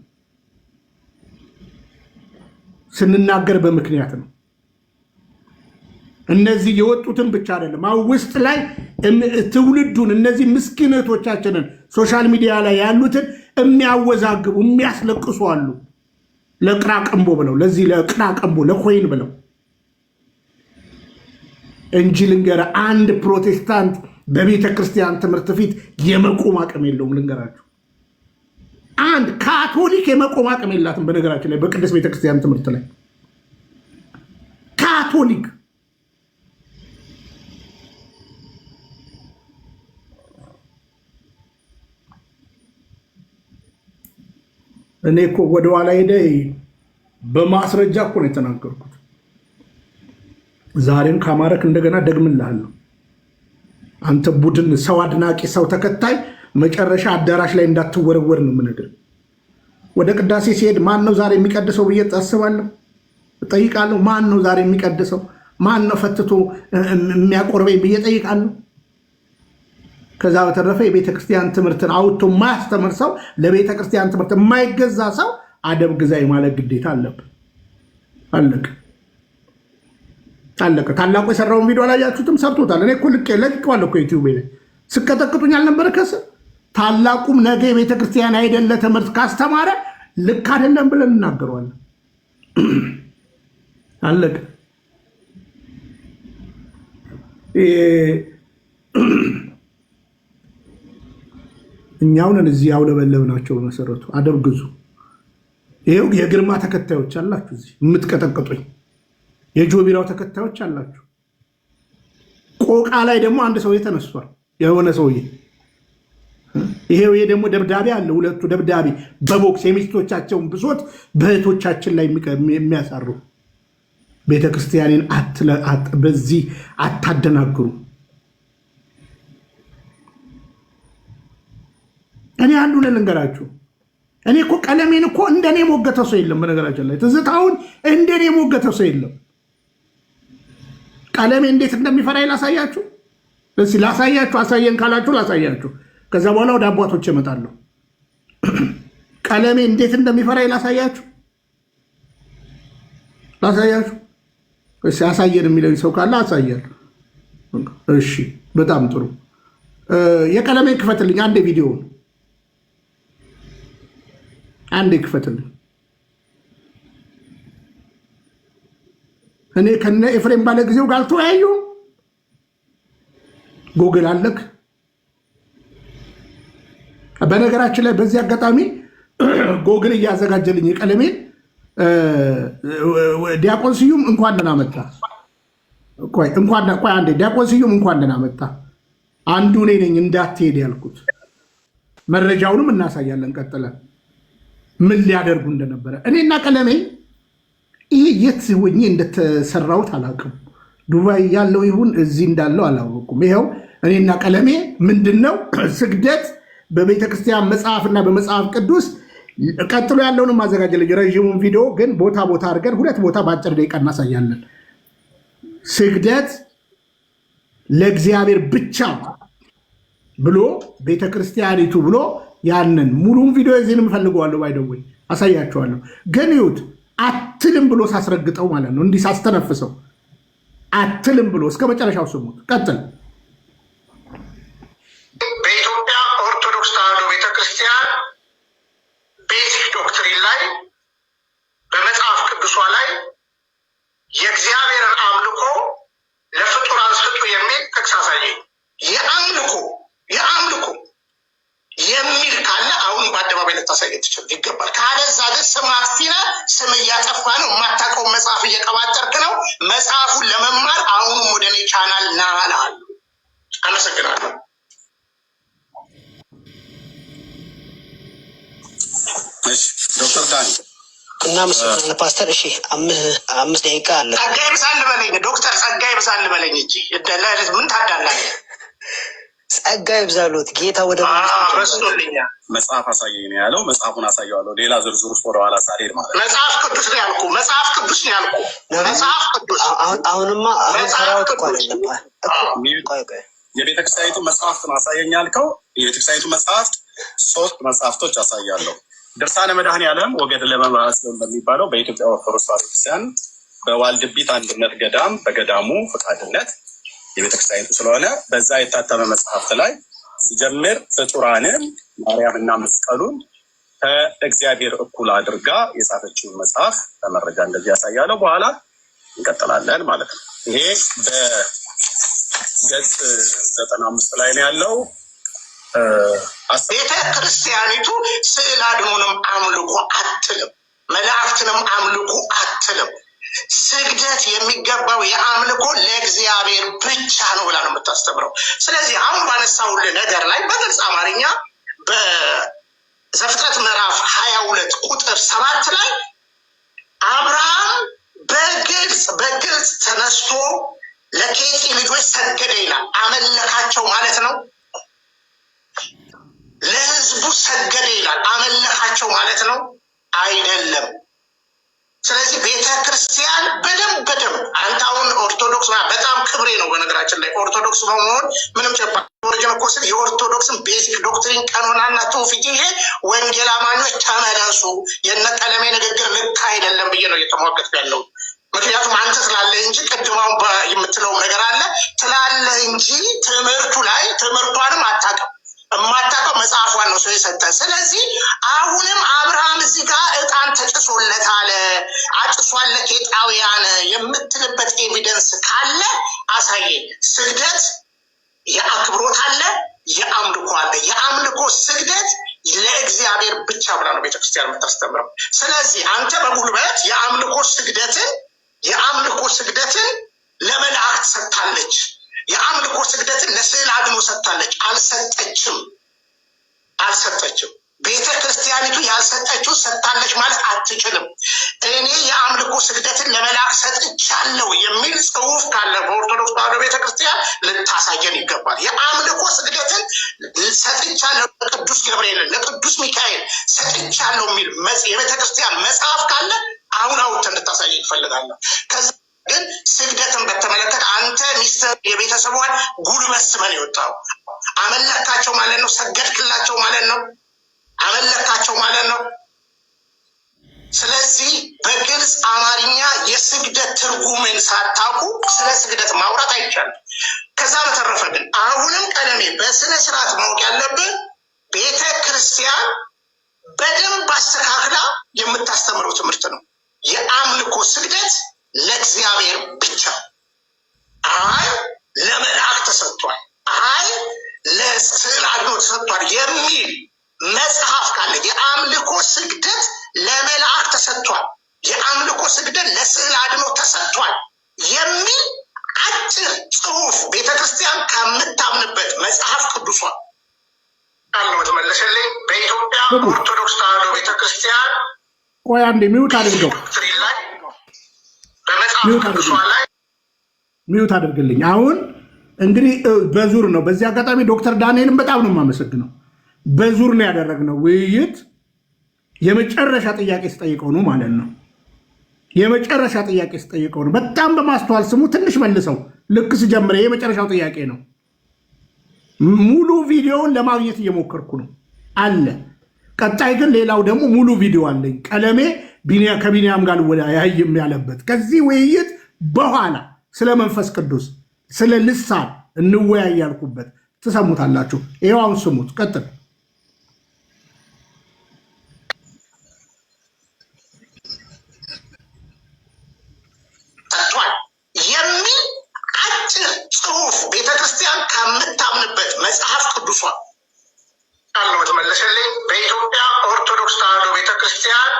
ስንናገር በምክንያት ነው። እነዚህ የወጡትን ብቻ አይደለም ውስጥ ላይ ትውልዱን እነዚህ ምስኪኖቻችንን ሶሻል ሚዲያ ላይ ያሉትን የሚያወዛግቡ የሚያስለቅሱ አሉ። ለቅራቅንቦ ብለው ለዚህ ለቅራቅንቦ ለኮይን ብለው እንጂ ልንገርህ አንድ ፕሮቴስታንት በቤተ ክርስቲያን ትምህርት ፊት የመቆም አቅም የለውም። ልንገራችሁ አንድ ካቶሊክ የመቆም አቅም የላትም። በነገራችን ላይ በቅዱስ ቤተ ክርስቲያን ትምህርት ላይ ካቶሊክ እኔ እኮ ወደ ኋላ ሄደ በማስረጃ እኮ ነው የተናገርኩት። ዛሬም ካማረክ እንደገና ደግምልሃለሁ። አንተ ቡድን ሰው አድናቂ ሰው ተከታይ መጨረሻ አዳራሽ ላይ እንዳትወረወር ነው የምነግርህ። ወደ ቅዳሴ ሲሄድ ማን ነው ዛሬ የሚቀድሰው ብዬ አስባለሁ፣ እጠይቃለሁ። ማን ነው ዛሬ የሚቀድሰው? ማን ነው ፈትቶ የሚያቆርበኝ ብዬ እጠይቃለሁ። ከዛ በተረፈ የቤተ ክርስቲያን ትምህርትን አውጥቶ የማያስተምር ሰው ለቤተ ክርስቲያን ትምህርት የማይገዛ ሰው አደብ ግዛ ማለት ግዴታ አለብን። አለቀ። ታላቁ የሰራውን ቪዲዮ አላያችሁትም? ሰርቶታል። እኔ እኮ ለቅቄዋለሁ እኮ ዩቲዩብ ላይ ስቀጠቅጡኝ አልነበረ? ከስር ታላቁም ነገ የቤተ ክርስቲያን አይደለ ትምህርት ካስተማረ ልክ አይደለም ብለን እናገረዋለን። አለቀ። እኛውን እዚህ ያውለበለብናቸው መሰረቱ አደብ ግዙ። ይሄው የግርማ ተከታዮች አላችሁ፣ እዚህ የምትቀጠቅጡኝ የጆቢራው ተከታዮች አላችሁ። ቆቃ ላይ ደግሞ አንድ ሰውዬ ተነስቷል፣ የሆነ ሰውዬ። ይሄው ደግሞ ደብዳቤ አለ፣ ሁለቱ ደብዳቤ በቦክስ የሚስቶቻቸውን ብሶት በእህቶቻችን ላይ የሚያሳሩ ቤተክርስቲያንን በዚህ አታደናግሩ። እኔ አንዱን ልንገራችሁ። እኔ እኮ ቀለሜን እኮ እንደኔ ሞገተ ሰው የለም። በነገራችን ላይ ትዝታውን እንደኔ ሞገተ ሰው የለም። ቀለሜ እንዴት እንደሚፈራ ላሳያችሁ። እስኪ ላሳያችሁ። አሳየን ካላችሁ ላሳያችሁ። ከዛ በኋላ ወደ አባቶች እመጣለሁ። ቀለሜ እንዴት እንደሚፈራ ላሳያችሁ። እሺ አሳየን የሚለኝ ሰው ካለ አሳየን። እሺ በጣም ጥሩ። የቀለሜ ክፈትልኝ አንድ ቪዲዮ አንዴ ክፈትልኝ። እኔ ከነ ኤፍሬም ባለ ጊዜው ጋር ተወያዩ። ጎግል አለክ። በነገራችን ላይ በዚህ አጋጣሚ ጎግል እያዘጋጀልኝ የቀለሜን ዲያቆን ስዩም እንኳን ደህና መጣ። ቆይ አንዴ ዲያቆን ስዩም እንኳን ደህና መጣ። አንዱ እኔ ነኝ እንዳትሄድ ያልኩት። መረጃውንም እናሳያለን ቀጥለን ምን ሊያደርጉ እንደነበረ። እኔና ቀለሜ ይሄ የት ሆኜ እንደተሰራሁት አላውቅም። ዱባይ ያለው ይሁን እዚህ እንዳለው አላወኩም። ይኸው እኔና ቀለሜ ምንድነው ስግደት በቤተ ክርስቲያን መጽሐፍና በመጽሐፍ ቅዱስ ቀጥሎ ያለውንም ማዘጋጀልኝ ረዥሙን ቪዲዮ ግን ቦታ አድርገን ሁለት ቦታ በአጭር ደቂቃ እናሳያለን። ስግደት ለእግዚአብሔር ብቻ ብሎ ቤተ ክርስቲያኒቱ ብሎ ያንን ሙሉም ቪዲዮ እዚህንም ፈልገዋለሁ፣ ባይደውይ አሳያቸዋለሁ። ግን ይሁት አትልም ብሎ ሳስረግጠው ማለት ነው፣ እንዲህ ሳስተነፍሰው አትልም ብሎ እስከ መጨረሻው ስሙት። ቀጥል። በኢትዮጵያ ኦርቶዶክስ ተዋሕዶ ቤተክርስቲያን ቤዚክ ዶክትሪን ላይ በመጽሐፍ ቅዱሷ ላይ የእግዚአብሔርን አምልኮ ለፍጡራን ስጡ የሚል ጥቅስ አሳየኝ። የአምልኮ የሚል ካለ አሁን በአደባባይ ልታሳየት ትችል ይገባል። ካለዛ ግን ስም አጥፊነ ስም እያጠፋ ነው። የማታውቀው መጽሐፍ እየቀባጠርክ ነው። መጽሐፉን ለመማር አሁንም ወደ እኔ ቻናል ና እልሃለሁ። አመሰግናለሁ። ዶክተር ዳኒ እናመሰግናለን ፓስተር። እሺ 5 ደቂቃ አለ። ጸጋዬ ብዛል በለኝ ዶክተር ጸጋዬ ብዛል በለኝ እንጂ ምን ታዳላለህ? ጸጋዬ ብዛሎት ጌታ ወደ ረስቶልኛል። መጽሐፍ አሳየኝ ነው ያለው። መጽሐፉን አሳየዋለሁ። ሌላ ዝርዝር ውስጥ ወደኋላ ሳልሄድ ማለት ነው። መጽሐፍ ቅዱስ ነው ያልኩህ። መጽሐፍ ቅዱስ አሁንማ ተራውት እኮ አይደለም። የቤተክርስቲያኒቱ መጽሐፍት ነው አሳየኝ ያልከው። የቤተክርስቲያኒቱ መጽሐፍት 3 መጽሐፍቶች አሳያለሁ። ድርሳነ መድኃኔዓለም ወገድለ መብራት በሚባለው በኢትዮጵያ ኦርቶዶክስ ተዋሕዶ ቤተክርስቲያን በዋልድቢት አንድነት ገዳም በገዳሙ ፈቃድነት የቤተክርስቲያኒቱ ስለሆነ በዛ የታተመ መጽሐፍት ላይ ሲጀምር ፍጡራንን ማርያምና መስቀሉን ከእግዚአብሔር እኩል አድርጋ የጻፈችውን መጽሐፍ በመረጃ እንደዚህ ያሳያለው። በኋላ እንቀጥላለን ማለት ነው። ይሄ በገጽ 95 ላይ ነው ያለው። ቤተ ክርስቲያኒቱ ስዕል አድኖንም አምልኮ አትልም፣ መላእክትንም አምልኮ አትልም። ስግደት የሚገባው የአምልኮ ለእግዚአብሔር ብቻ ነው ብላ ነው የምታስተምረው። ስለዚህ አሁን ባነሳሁልህ ነገር ላይ በግልጽ አማርኛ በዘፍጥረት ምዕራፍ 22 ቁጥር 7 ላይ አብርሃም በግልጽ ተነስቶ ለኬጢ ልጆች ሰገደ ይላል። አመለካቸው ማለት ነው። ለህዝቡ ሰገደ ይላል። አመለካቸው ማለት ነው አይደለም። ስለዚህ ቤተ ክርስቲያን በደንብ አንተ አሁን ኦርቶዶክስ በጣም ክብሬ ነው። በነገራችን ላይ ኦርቶዶክስ በመሆን ምንም ጨባ ኦሪጅን እኮ ስል የኦርቶዶክስን ቤዚክ ዶክትሪን ቀኖናና ትውፊት ይሄ ወንጌል አማኞች ተመለሱ፣ የነቀለሜ ንግግር ልክ አይደለም ብዬ ነው እየተሟገጥኩ ያለው። ምክንያቱም አንተ ትላለህ እንጂ ቅድማውን የምትለው ነገር አለ ትላለህ እንጂ ትምህርቱ ላይ ትምህርቷንም አታውቅም። የማታውቀው መጽሐፏን ነው ሰው የሰጠ። ስለዚህ አሁንም አብርሃም እዚህ ጋር ዕጣን ተጭሶለታል አጭሷል ለኬጣውያን የምትልበት ኤቪደንስ ካለ አሳየኝ። ስግደት የአክብሮት አለ፣ የአምልኮ አለ። የአምልኮ ስግደት ለእግዚአብሔር ብቻ ብላ ነው ቤተክርስቲያን የምታስተምረው። ስለዚህ አንተ በጉልበት የአምልኮ ስግደትን ለመላእክት ሰጥታለች። የአምልኮ ስግደትን ለስዕል አድኖ ሰጥታለች። አልሰጠችም። ቤተ ክርስቲያኒቱ ያልሰጠችው ሰጥታለች ማለት አትችልም። እኔ የአምልኮ ስግደትን ለመላእክት ሰጥቻለሁ የሚል ጽሑፍ ካለ በኦርቶዶክስ ተዋሕዶ ቤተክርስቲያን ልታሳየን ይገባል። የአምልኮ ስግደትን ሰጥቻለሁ ለቅዱስ ገብርኤልን ለቅዱስ ሚካኤል ሰጥቻለሁ የሚል የቤተክርስቲያን መጽሐፍ ካለ አሁን አውጥተን ልታሳየን ይፈልጋለሁ። ግን ስግደትን በተመለከተ አንተ ሚስትህ የቤተሰቧን ጉልበት ስመን የወጣው አመለካቸው ማለት ነው። ሰገድክላቸው ማለት ነው። አመለካቸው ማለት ነው። ስለዚህ በግልጽ አማርኛ የስግደት ትርጉምን ሳታውቁ ስለ ስግደት ማውራት አይቻልም። ከዛ በተረፈ ግን አሁንም ቀለሜ በስነ ስርዓት ማወቅ ያለብን ቤተ ክርስቲያን በደንብ አስተካክላ የምታስተምረው ትምህርት ነው። የአምልኮ ስግደት ለእግዚአብሔር ብቻ፣ አይ ለመልአክ ተሰጥቷል፣ አይ ለስዕል አድኖ ተሰጥቷል የሚል መጽሐፍ ካለ የአምልኮ ስግደት ለመልአክ ተሰጥቷል፣ የአምልኮ ስግደት ለስዕል አድኖ ተሰጥቷል የሚል አጭር ጽሑፍ ቤተክርስቲያን ከምታምንበት መጽሐፍ ቅዱሷ አለው ተመለሰልኝ። በኢትዮጵያ ኦርቶዶክስ ተዋሕዶ ቤተክርስቲያን ቆይ አንዴ ሚውት አድርገው ሚውት አድርግልኝ። አሁን እንግዲህ በዙር ነው። በዚህ አጋጣሚ ዶክተር ዳንኤልን በጣም ነው የማመሰግነው። በዙር ነው ያደረግነው ውይይት። የመጨረሻ ጥያቄ ስጠይቀው ነው ማለት ነው። የመጨረሻ ጥያቄ ስጠይቀው ነው። በጣም በማስተዋል ስሙ። ትንሽ መልሰው ልክ ስጀምረ የመጨረሻው ጥያቄ ነው። ሙሉ ቪዲዮውን ለማግኘት እየሞከርኩ ነው አለ። ቀጣይ ግን ሌላው ደግሞ ሙሉ ቪዲዮ አለኝ ቀለሜ ከቢንያም ጋር ወያይም ያለበት ከዚህ ውይይት በኋላ ስለ መንፈስ ቅዱስ ስለ ልሳን እንወያይ ያልኩበት ትሰሙታላችሁ። ይሄው አሁን ስሙት። ቀጥል። የሚል አጭር ጽሑፍ ቤተክርስቲያን ከምታምንበት መጽሐፍ ቅዱሷ አለው ተመለሰልኝ። በኢትዮጵያ ኦርቶዶክስ ተዋሕዶ ቤተክርስቲያን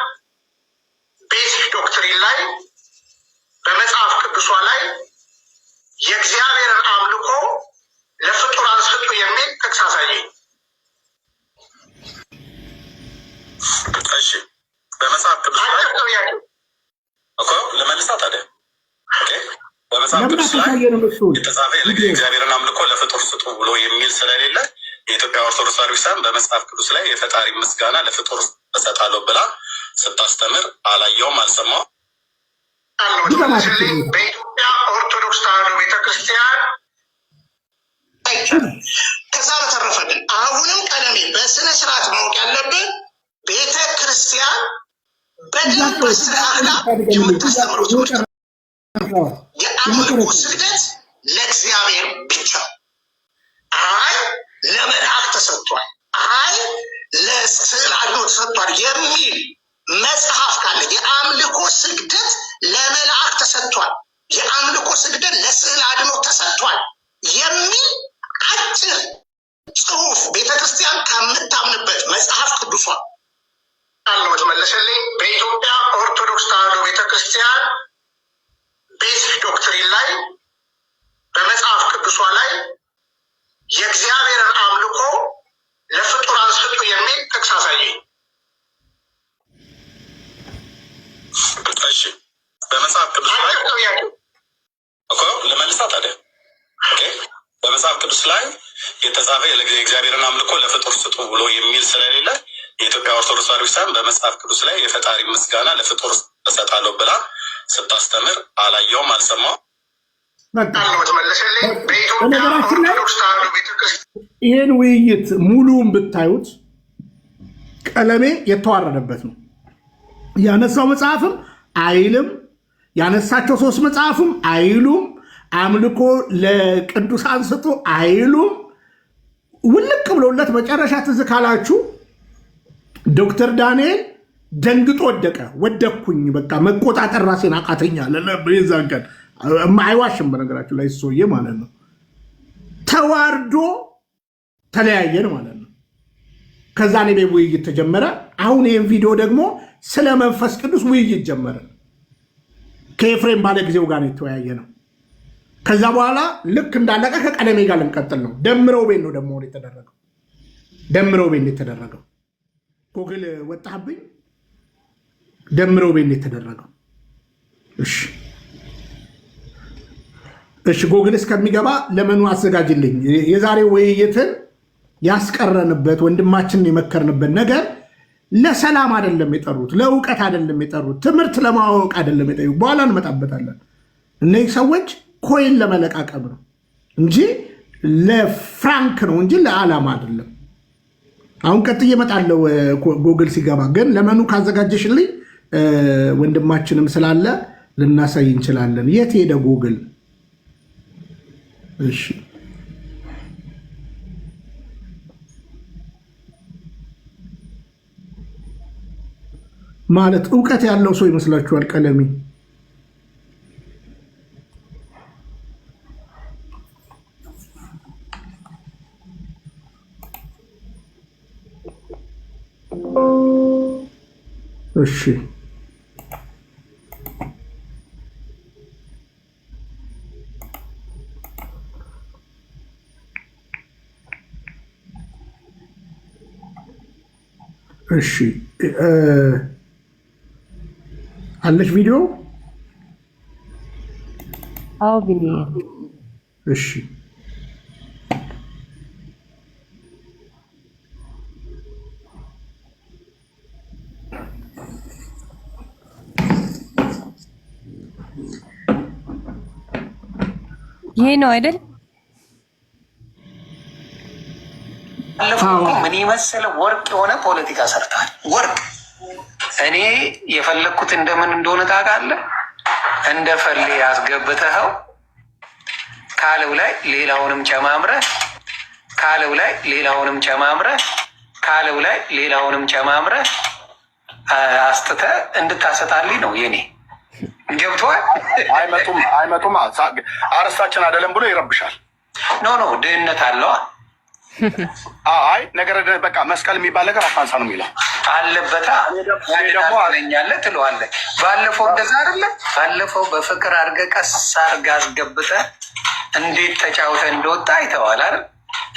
ቤዚክ ዶክትሪን ላይ በመጽሐፍ ቅዱሷ ላይ የእግዚአብሔርን አምልኮ ለፍጡራን ስጡ የሚል ጥቅስ አሳየኝ። እሺ፣ በመጽሐፍ ቅዱስ ላይ እኮ ለመልሳ ታዲያ በመጽሐፍ ቅዱስ ላይ የተጻፈ የእግዚአብሔርን አምልኮ ለፍጡር ስጡ ብሎ የሚል ስለሌለ የኢትዮጵያ ኦርቶዶክስ ተዋሕዶ ቤተክርስቲያን በመጽሐፍ ቅዱስ ላይ የፈጣሪ ምስጋና ለፍጡር እሰጣለሁ ብላ ስታስተምር አላየውም፣ አልሰማውም። በኢትዮጵያ ኦርቶዶክስ ተዋሕዶ ቤተክርስቲያን ከዛ በተረፈ ግን አሁንም ቀለሜ በስነ ስርዓት ማወቅ ያለብን ቤተ ክርስቲያን በደንብ አስተካክላ የምታስተምረው ትምህርት የአምልኮ ስግደት ለእግዚአብሔር ብቻ፣ አይ ለመልአክ ተሰጥቷል፣ አይ ለስዕል አድኖ ተሰጥቷል የሚል መጽሐፍ ካለ የአምልኮ ስግደት ለመልአክ ተሰጥቷል፣ የአምልኮ ስግደት ለስዕል አድኖ ተሰጥቷል የሚል አጭር ጽሁፍ ቤተክርስቲያን ከምታምንበት መጽሐፍ ቅዱሷ አለው ተመለሰልኝ። በኢትዮጵያ ኦርቶዶክስ ተዋሕዶ ቤተክርስቲያን ቤዚክ ዶክትሪን ላይ በመጽሐፍ ቅዱሷ ላይ የእግዚአብሔርን አምልኮ ለፍጡራን ስጡ የሚል ጥቅስ አሳየኝ። እሺ በመጽሐፍ ቅዱስ ላይ እኮ ለመልሳ ታዲያ በመጽሐፍ ቅዱስ ላይ የተጻፈ የእግዚአብሔርን አምልኮ ለፍጡር ስጡ ብሎ የሚል ስለሌለ የኢትዮጵያ ኦርቶዶክስ ተዋሕዶ ቤተክርስቲያን በመጽሐፍ ቅዱስ ላይ የፈጣሪ ምስጋና ለፍጡር እሰጣለሁ ብላ ስታስተምር አላየውም፣ አልሰማው። በነገራችን ላይ ይህን ውይይት ሙሉውን ብታዩት ቀለሜ የተዋረደበት ነው። ያነሳው መጽሐፍም አይልም፣ ያነሳቸው 3 መጽሐፍም አይሉም፣ አምልኮ ለቅዱሳን ስጡ አይሉም። ውልቅ ብሎለት መጨረሻ ትዝ ካላችሁ ዶክተር ዳንኤል ደንግጦ ወደቀ። ወደኩኝ በቃ መቆጣጠር ራሴን አቃተኛል። የዛን ቀን አይዋሽም በነገራችሁ ላይ ሰውዬ ማለት ነው። ተዋርዶ ተለያየን ማለት ነው። ከዛ እኔ ውይይት ተጀመረ። አሁን ይህን ቪዲዮ ደግሞ ስለ መንፈስ ቅዱስ ውይይት ጀመረ። ከኤፍሬም ባለ ጊዜው ጋር የተወያየ ነው። ከዛ በኋላ ልክ እንዳለቀ ከቀለሜ ጋር ልንቀጥል ነው። ደምረው ቤት ነው ደግሞ የተደረገው። ደምረው ቤት የተደረገው ጎግል ወጣብኝ። ደምረው ቤት የተደረገው። እሺ ጎግል እስከሚገባ ለመኑ አዘጋጅልኝ። የዛሬው ውይይትን ያስቀረንበት ወንድማችንን የመከርንበት ነገር ለሰላም አይደለም የጠሩት፣ ለእውቀት አይደለም የጠሩት፣ ትምህርት ለማወቅ አይደለም የጠሩት። በኋላ እንመጣበታለን። እነዚህ ሰዎች ኮይን ለመለቃቀም ነው እንጂ ለፍራንክ ነው እንጂ ለዓላማ አይደለም። አሁን ቀጥዬ እመጣለሁ ጎግል ሲገባ። ግን ለመኑ ካዘጋጀሽልኝ ወንድማችንም ስላለ ልናሳይ እንችላለን። የት ሄደ ጎግል? እሺ ማለት እውቀት ያለው ሰው ይመስላችኋል ቀለሜ? እሺ እሺ አለሽ ቪዲዮ? አዎ ቪዲዮ። እሺ ይሄ ነው አይደል? ምን የመሰለ ወርቅ የሆነ ፖለቲካ ሰርተሃል። ወርቅ እኔ የፈለግኩት እንደምን እንደሆነ ታውቃለህ? እንደ ፈሌ ያስገብተኸው ካለው ላይ ሌላውንም ጨማምረህ ካለው ላይ ሌላውንም ጨማምረህ ካለው ላይ ሌላውንም ጨማምረህ አስትተህ እንድታሰጣልኝ ነው የኔ። ገብቶሃል? አይመጡም አርስታችን አይደለም ብሎ ይረብሻል። ኖ ድህነት አለዋ። አይ ነገር በቃ መስቀል የሚባል ነገር አፋንሳ ነው የሚለው አለበታ። ያድናለኛለህ ትለዋለህ። ባለፈው እንደዛ አይደለ? ባለፈው በፍቅር አድርገህ ቀስ አድርገህ አስገብተህ እንዴት ተጫውተህ እንደወጣ አይተዋል አይደል?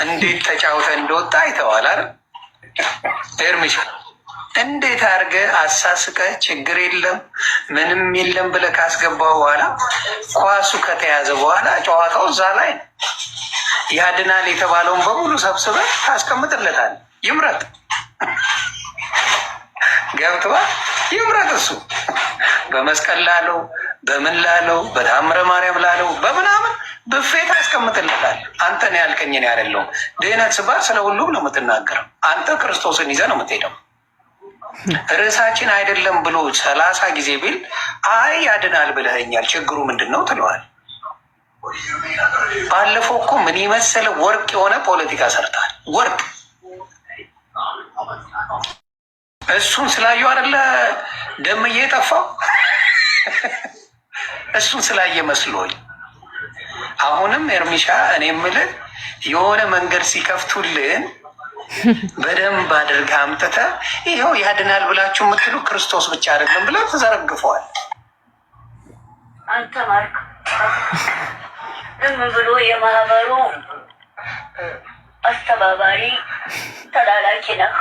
እንዴት ተጫውተህ እንደወጣ አይተዋል አይደል? ኤርሚሻ እንዴት አድርገህ አሳስቀህ ችግር የለም ምንም የለም ብለህ ካስገባው በኋላ ኳሱ ከተያዘ በኋላ ጨዋታው እዛ ላይ ያድናል የተባለውን በሙሉ ሰብስበህ ታስቀምጥለታል። ይምረጥ። ገብቶሃል? ይምረጥ። እሱ በመስቀል ላለው በምን ላለው በታምረ ማርያም ላለው በምናምን ብፌ ታስቀምጥለታል። አንተን ያልከኝን አይደለሁም። ድህነት ስባል ስለ ሁሉም ነው የምትናገረው። አንተ ክርስቶስን ይዘህ ነው የምትሄደው። ርዕሳችን አይደለም ብሎ 30 ጊዜ ቢል አይ ያድናል ብለኸኛል ችግሩ ምንድን ነው ትለዋል። ባለፈው እኮ ምን የመሰለ ወርቅ የሆነ ፖለቲካ ሰርታል። ወርቅ እሱን ስላየው አይደለ ደምዬ የጠፋው እሱን ስላየ መስሎኝ። አሁንም ኤርሚሻ እኔ የምልህ የሆነ መንገድ ሲከፍቱልን በደንብ አድርገህ አምጥተህ ይኸው ያድናል ብላችሁ የምትሉ ክርስቶስ ብቻ አይደለም ብለህ ተዘረግፈዋል። አንተ ማርክ ዝም ብሎ የማህበሩ አስተባባሪ ተላላኪ ነህ።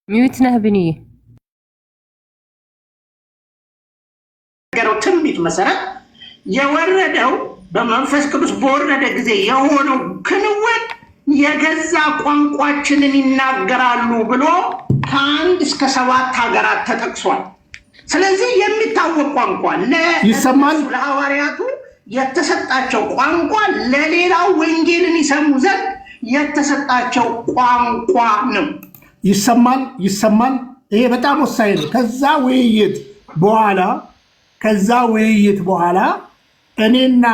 ሚዩት ነህ ብንዬ። ነገረው ትንቢት መሰረት የወረደው በመንፈስ ቅዱስ በወረደ ጊዜ የሆነው ክንውን የገዛ ቋንቋችንን ይናገራሉ ብሎ ከ1 እስከ 7 ሀገራት ተጠቅሷል። ስለዚህ የሚታወቅ ቋንቋ ይሰማል። ለሐዋርያቱ የተሰጣቸው ቋንቋ ለሌላው ወንጌልን ይሰሙ ዘንድ የተሰጣቸው ቋንቋ ነው። ይሰማል። ይሄ በጣም ወሳኝ ነው። ከዛ ውይይት በኋላ እኔና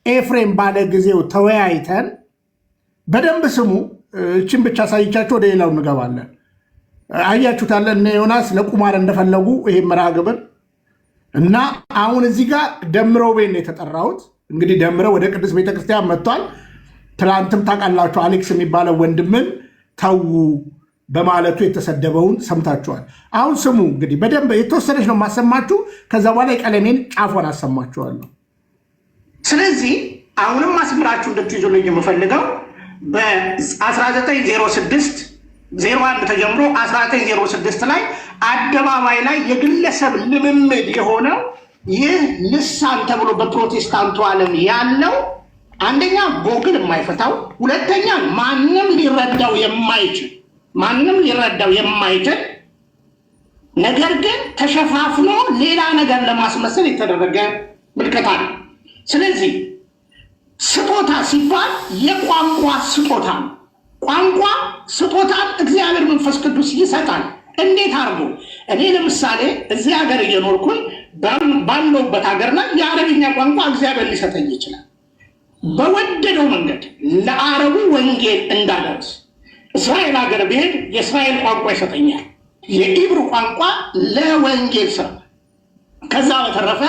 ኤፍሬም ባለ ጊዜው ተወያይተን በደንብ ስሙ። እችን ብቻ ሳይቻቸው ወደ ሌላው እንገባለን። አያችሁታለ እነ ዮናስ ለቁማር እንደፈለጉ ይሄ መርሃ ግብር እና አሁን እዚህ ጋር ደምረው ቤት ነው የተጠራሁት። እንግዲህ ደምረው ወደ ቅዱስ ቤተክርስቲያን መጥቷል። ትላንትም ታውቃላችሁ አሌክስ የሚባለው ወንድምን ተዉ በማለቱ የተሰደበውን ሰምታችኋል። አሁን ስሙ እንግዲህ በደንብ የተወሰነች ነው የማሰማችሁ። ከዛ በኋላ የቀለሜን ጫፏን አሰማችኋለሁ። ስለዚህ አሁንም አስምራችሁ እንድትይዙልኝ የምፈልገው በ1906 01 ተጀምሮ 1906 ላይ አደባባይ ላይ የግለሰብ ልምምድ የሆነው ይህ ልሳን ተብሎ በፕሮቴስታንቱ ዓለም ያለው አንደኛ ጎግል የማይፈታው፣ ሁለተኛ ማንም ሊረዳው የማይችል ነገር ግን ተሸፋፍኖ ሌላ ነገር ለማስመሰል የተደረገ ምልከታ ነው። ስለዚህ ስጦታ ሲባል የቋንቋ ስጦታ ነው። ቋንቋ ስጦታን እግዚአብሔር መንፈስ ቅዱስ ይሰጣል። እንዴት አድርጎ? እኔ ለምሳሌ እዚህ ሀገር እየኖርኩኝ ባለውበት ሀገር ላይ የአረብኛ ቋንቋ እግዚአብሔር ሊሰጠኝ ይችላል። በወደደው መንገድ ለአረቡ ወንጌል እንዳደርስ እስራኤል ሀገር ብሄድ የእስራኤል ቋንቋ ይሰጠኛል። የኢብሩ ቋንቋ ለወንጌል ስራ። ከዛ በተረፈ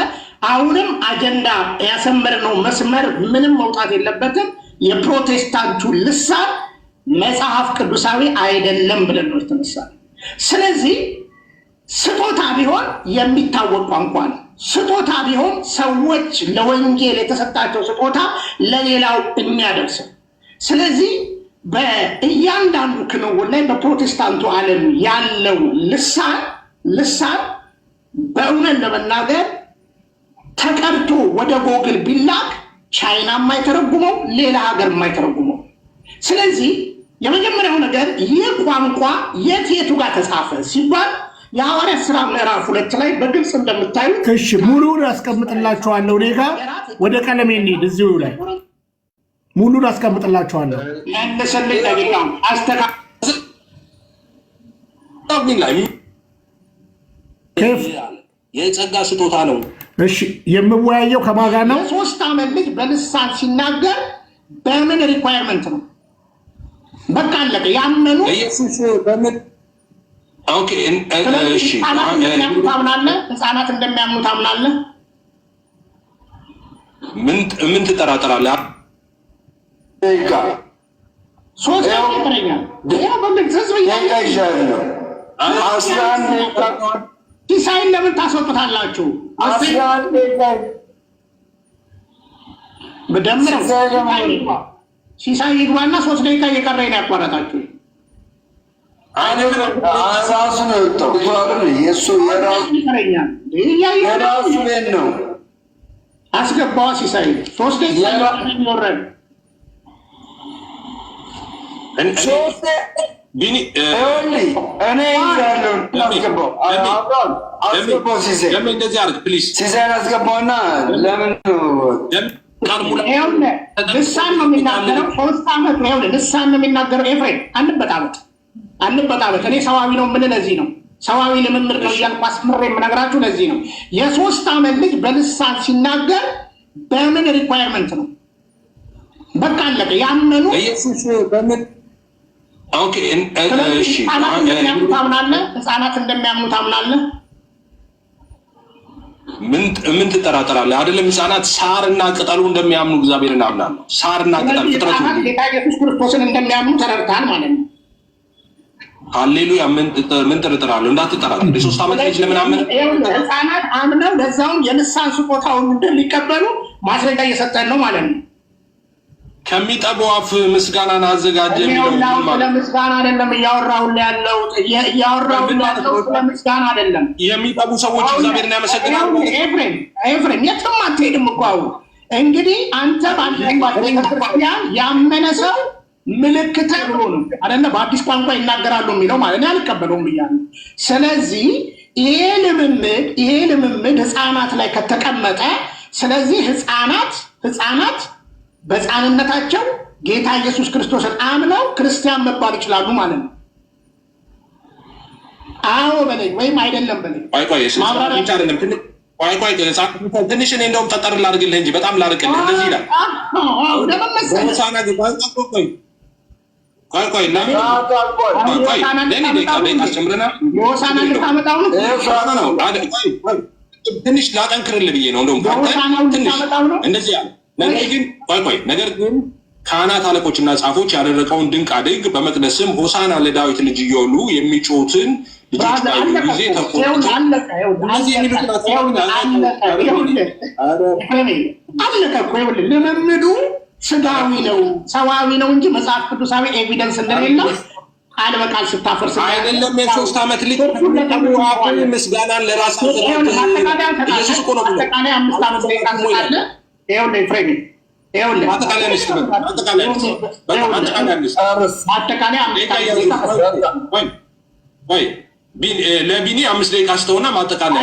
አሁንም አጀንዳ ያሰመርነው መስመር ምንም መውጣት የለበትም። የፕሮቴስታንቱ ልሳን መጽሐፍ ቅዱሳዊ አይደለም ብለን ነው የተነሳ። ስለዚህ ስጦታ ቢሆን የሚታወቅ ቋንቋ ነው። ስጦታ ቢሆን ሰዎች ለወንጌል የተሰጣቸው ስጦታ ለሌላው የሚያደርሰው። ስለዚህ በእያንዳንዱ ክንውን ላይ በፕሮቴስታንቱ ዓለም ያለው ልሳን በእውነት ለመናገር ተቀርቶ ወደ ጎግል ቢላክ ቻይና የማይተረጉመው ሌላ ሀገር የማይተረጉመው። ስለዚህ የመጀመሪያው ነገር ይህ ቋንቋ የቱ ጋር ተጻፈ ሲባል የሐዋርያት ሥራ ምዕራፍ 2 ላይ በግልጽ እንደምታዩት። እሺ ሙሉን አስቀምጥላችኋለሁ። እኔ ጋር ወደ ቀለሜ እንሂድ። እዚሁ ላይ ሙሉን አስቀምጥላችኋለሁ። ያነሰልኝ ደቂቃ የጸጋ ስጦታ ነው። እሺ የምወያየው ከማን ጋር ነው? 3 ዓመት ልጅ በልሳን ሲናገር በምን ሪኳየርመንት ነው? በቃ አለቀ። ያመኑ ኢየሱስ በምን ኦኬ እሺ ህፃናት እንደሚያምኑ ታምናለህ? ምን ትጠራጠራለህ? ሲሳይን ለምን ታስወጡታላችሁ? በደምረው ሲሳይ ይግባና 3 ደቂቃ እየቀረኝ ነው ያቋረጣችሁ። ራሱ ነው የወጣው። የእሱ የራሱ ቤት ነው። አስገባዋ ሲሳይ 3 ደቂቃ ይወረድ ቢኒ እኔ ያለው አስገባው ለምን እንደዚህ አድርግ ፕሊዝ። ሲሳይን አስገባውና ለምን ልሳን ነው የሚናገረው። 3 ዓመት ነው ልሳን ነው የሚናገረው። ኤፍሬም አንበጣበት። እኔ ሰዋዊ ነው ምን ለዚህ ነው ሰዋዊ ልምምድ ነው እያልኩ አስምሬ የምነግራችሁ ለዚህ ነው። የ3 ዓመት ልጅ በልሳን ሲናገር በምን ሪኳየርመንት ነው? በቃ አለቀ። ያመኑ ኢየሱስ በምን ኦኬ እሺ ህፃናት እንደሚያምኑ ታምናለህ? ምን ትጠራጠራለህ? አይደለም ህፃናት ሳርና ቅጠሉ እንደሚያምኑ እግዚአብሔርን አምናለሁ። ሳርና ቅጠል ፍጥረቱ ጌታ ኢየሱስ ክርስቶስን እንደሚያምኑ ተረድተሃል ማለት ነው። ሃሌሉያ። ምን ጥርጥር አለው? እንዳትጠራጠር። የ3 ዓመት ልጅ ለምን አመነ? ህፃናት አምነው ለዛውም የልሳን ስጦታውን እንደሚቀበሉ ማስረጃ እየሰጠን ነው ማለት ነው። ከሚጠቡ አፍ ምስጋናን አዘጋጀ የሚለው ለምስጋና አይደለም እያወራሁልህ ያለው ለምስጋና አይደለም። የሚጠቡ ሰዎች እግዚአብሔርን ያመሰግናሉ። ኤፍሬም የትም አትሄድም እኮ አሁን እንግዲህ አንተ ባለባት ቤተክርስቲያን ያመነ ሰው ምልክት ብሎ ነው አይደለ? በአዲስ ቋንቋ ይናገራሉ የሚለው ማለት ነው። አልቀበለውም ብያለሁ። ስለዚህ ይሄ ልምምድ ህፃናት ላይ ከተቀመጠ ስለዚህ ህፃናት በህፃንነታቸው ጌታ ኢየሱስ ክርስቶስን አምነው ክርስቲያን መባል ይችላሉ ማለት ነው። አዎ በለኝ ወይም አይደለም በለኝ። ትንሽ እኔ እንደውም ጠጠር ላድርግልህ እንጂ በጣም ላድርግልህ። እንደዚህ ይላል ትንሽ ላጠንክርልህ ብዬ ነው። እንደውም ትንሽ እንደዚህ ያለ ነገር ግን ካህናት አለቆችና ጻፎች ያደረገውን ድንቅ አድርግ በመቅደስም ሆሳና ለዳዊት ልጅ እያሉ የሚጮትን ልጆች ባዩ ጊዜ ልምምዱ ስጋዊ ነው ሰዋዊ ነው እንጂ መጽሐፍ ቅዱሳዊ ኤቪደንስ እንደሌለው ቃል በቃል ስታፈርስ አይደለም። የ3 ዓመት ልጅ ምስጋናን ለራስ ኢየሱስ እኮ ነው ብሎ አጠቃላይ 5 ዓመት ላይ ቃል ለቢኒ 5 ደቂቃ ስተውና ማጠቃለያ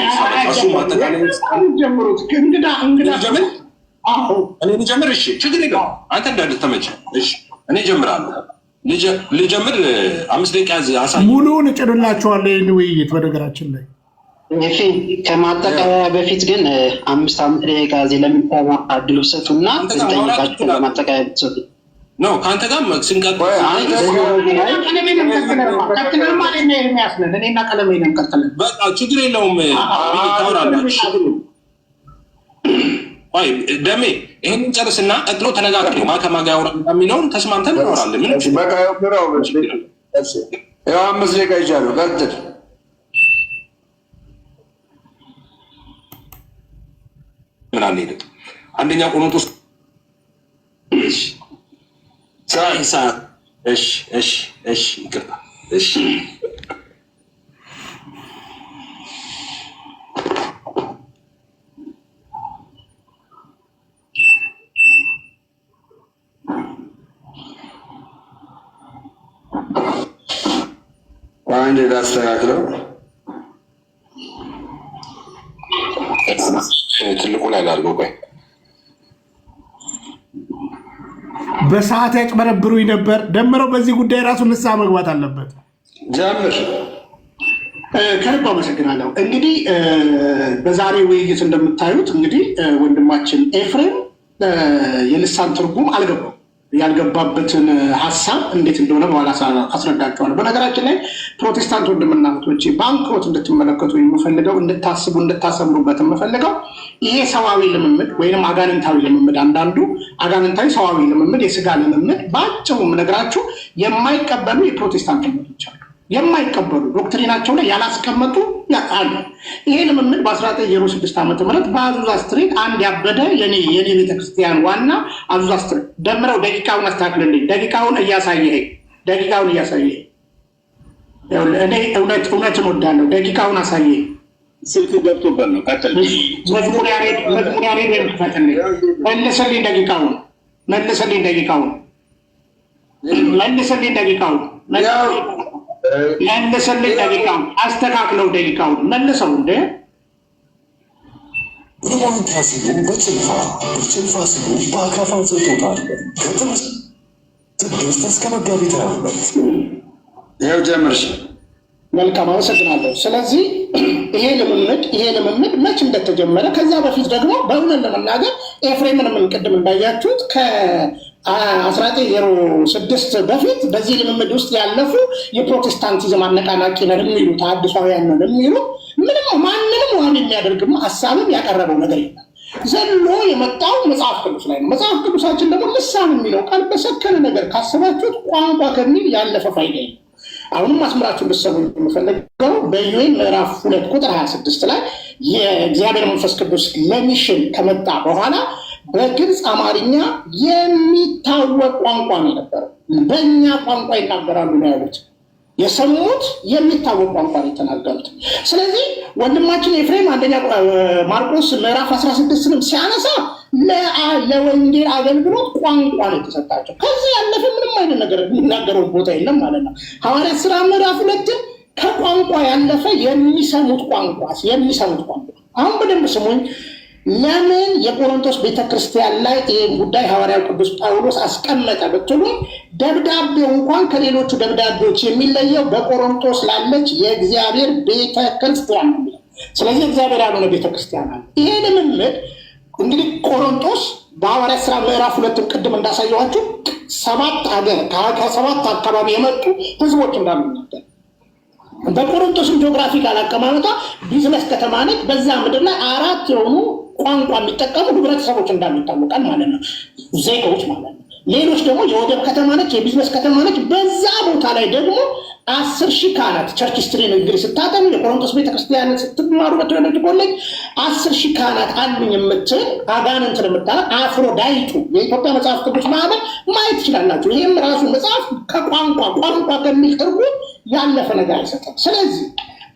እኔ ልጀምር። እሺ ችግር የለውም አንተ እንዳልተመቸህ። እሺ እኔ ጀምራለሁ። ልጀምር 5 ደቂቃ ሙሉውን እጭንላችኋለሁ ይህን ውይይት በነገራችን ላይ ከማጠቃለያ በፊት ግን 5 ደቂቃ እዚህ ለሚታማ አድሉ ሰጡና ጠይቃችሁ ለማጠቃለያ ሰጡ ነው። ከአንተ ጋር ስንቀጥ በቃ ችግር የለውም። ታወራላችሁ። ደሜ ይህንን ጨርስና ቀጥሎ ተነጋግረን ከማጋ ያወራ የሚለውን ተስማምተን እናወራለን። ምን 5 ደቂቃ ይቻሉ ቀጥል። ምን አንሄድም። አንደኛ ቆሮንቶስ ይቅርታ። እሺ አንዴ ላስተካክለው። ትልቁ ላይ ላድርገው። ቆይ በሰዓት ያጭበረብሩኝ ነበር። ደምረው በዚህ ጉዳይ ራሱ ንስሐ መግባት አለበት። ጀምር። ከልብ አመሰግናለሁ። እንግዲህ በዛሬ ውይይት እንደምታዩት እንግዲህ ወንድማችን ኤፍሬም የልሳን ትርጉም አልገባው ያልገባበትን ሀሳብ እንዴት እንደሆነ በኋላ አስረዳቸዋለሁ። በነገራችን ላይ ፕሮቴስታንት ወንድምና እህቶቼ በአንክሮት እንድትመለከቱ የምፈልገው እንድታስቡ እንድታሰምሩበት የምፈልገው ይሄ ሰዋዊ ልምምድ ወይም አጋንንታዊ ልምምድ፣ አንዳንዱ አጋንንታዊ ሰዋዊ ልምምድ፣ የስጋ ልምምድ በአጭሩ የምነግራችሁ የማይቀበሉ የፕሮቴስታንት ልምምዶች አሉ። የማይቀበሉ ዶክትሪናቸው ላይ ያላስቀመጡ ያቃሉ። ይሄ ልምምድ በ1906 ዓ.ም በአዙዛ ስትሪት አንድ ያበደ የኔ ቤተክርስቲያን ዋና አዙዛ ስትሪት ደምረው ደቂቃውን አስተካክልልኝ። ደቂቃውን እያሳየ እኔ እውነት እንወዳለሁ። ደቂቃውን አሳየ። ስልክ ገብቶበት ነው። ቀጥል። መዝሙር ያሬድ መልስልኝ ደቂቃውን መለሰልኝ። ደቂቃውን አስተካክለው፣ ደቂቃውን መልሰው እንደ ሮማንታሲሉ በጭልፋ ሲሉ በአካፋ ጽቶታል። ከጥር 6 እስከ መጋቢት 22 ይኸው ጀምርሽ። መልካም አመሰግናለሁ። ስለዚህ ይሄ ልምምድ መች እንደተጀመረ ከዛ በፊት ደግሞ በእውነት ለመናገር ኤፍሬምን ቅድም እንዳያችሁት ከ1906 በፊት በዚህ ልምምድ ውስጥ ያለፉ የፕሮቴስታንቲዝም አነቃናቂ ነን የሚሉ ተሐድሷውያን ነን የሚሉ ምንም ማንንም ዋን የሚያደርግም ሀሳብም ያቀረበው ነገር የለም። ዘሎ የመጣው መጽሐፍ ቅዱስ ላይ ነው። መጽሐፍ ቅዱሳችን ደግሞ ልሳን የሚለው ቃል በሰከነ ነገር ካሰባችሁት ቋንቋ ከሚል ያለፈ ፋይዳ የለም። አሁንም አስምራችሁ ልትሰሙ የምፈልገው በኢዮኤል ምዕራፍ 2 ቁጥር 26 ላይ የእግዚአብሔር መንፈስ ቅዱስ ለሚሽን ከመጣ በኋላ በግልጽ አማርኛ የሚታወቅ ቋንቋ ነው የነበረው። በእኛ ቋንቋ ይናገራሉ ነው ያሉት። የሰሙት የሚታወቅ ቋንቋ ነው የተናገሩት። ስለዚህ ወንድማችን ኤፍሬም አንደኛ ማርቆስ ምዕራፍ 16ንም ሲያነሳ ለወንጌል አገልግሎት ቋንቋ ነው የተሰጣቸው። ከዚህ ያለፈ ምንም አይነት ነገር የሚናገረው ቦታ የለም ማለት ነው። ሐዋርያት ሥራ ምዕራፍ 2 ከቋንቋ ያለፈ የሚሰሙት ቋንቋ አሁን በደንብ ስሙኝ። ለምን የቆሮንቶስ ቤተክርስቲያን ላይ ይህን ጉዳይ ሐዋርያው ቅዱስ ጳውሎስ አስቀመጠ ብትሉ ደብዳቤው እንኳን ከሌሎቹ ደብዳቤዎች የሚለየው በቆሮንቶስ ላለች የእግዚአብሔር ቤተክርስቲያን ነው። ስለዚህ እግዚአብሔር ያልሆነ ቤተክርስቲያን አለ። ይሄ ልምምድ እንግዲህ ቆሮንቶስ በሐዋርያት ሥራ ምዕራፍ 2 ቅድም እንዳሳየኋችሁ 7 ሀገር ከ7 አካባቢ የመጡ ህዝቦች እንዳሉ ነበር። በቆሮንቶስም ጂኦግራፊካል አቀማመጧ ቢዝነስ ከተማ ነች። በዛ ምድር ላይ 4 የሆኑ ቋንቋ የሚጠቀሙ ህብረተሰቦች እንዳሉ ይታወቃል ማለት ነው፣ ዜጎች ማለት ነው። ሌሎች ደግሞ የወደብ ከተማ ነች፣ የቢዝነስ ከተማ ነች። በዛ ቦታ ላይ ደግሞ 10,000 ካህናት ቸርች ስትሪን እንግዲህ ስታጠኑ የቆሮንቶስ ቤተክርስቲያን ስትማሩ በተወለዱ ኮሌጅ 10,000 ካህናት አሉኝ የምትል አጋንንትን የምታል አፍሮዳይቱ የኢትዮጵያ መጽሐፍ ቅዱስ ማህበር ማየት ትችላላችሁ። ይህም ራሱ መጽሐፍ ቋንቋ ከሚል ትርጉም ያለፈ ነገር አይሰጥም። ስለዚህ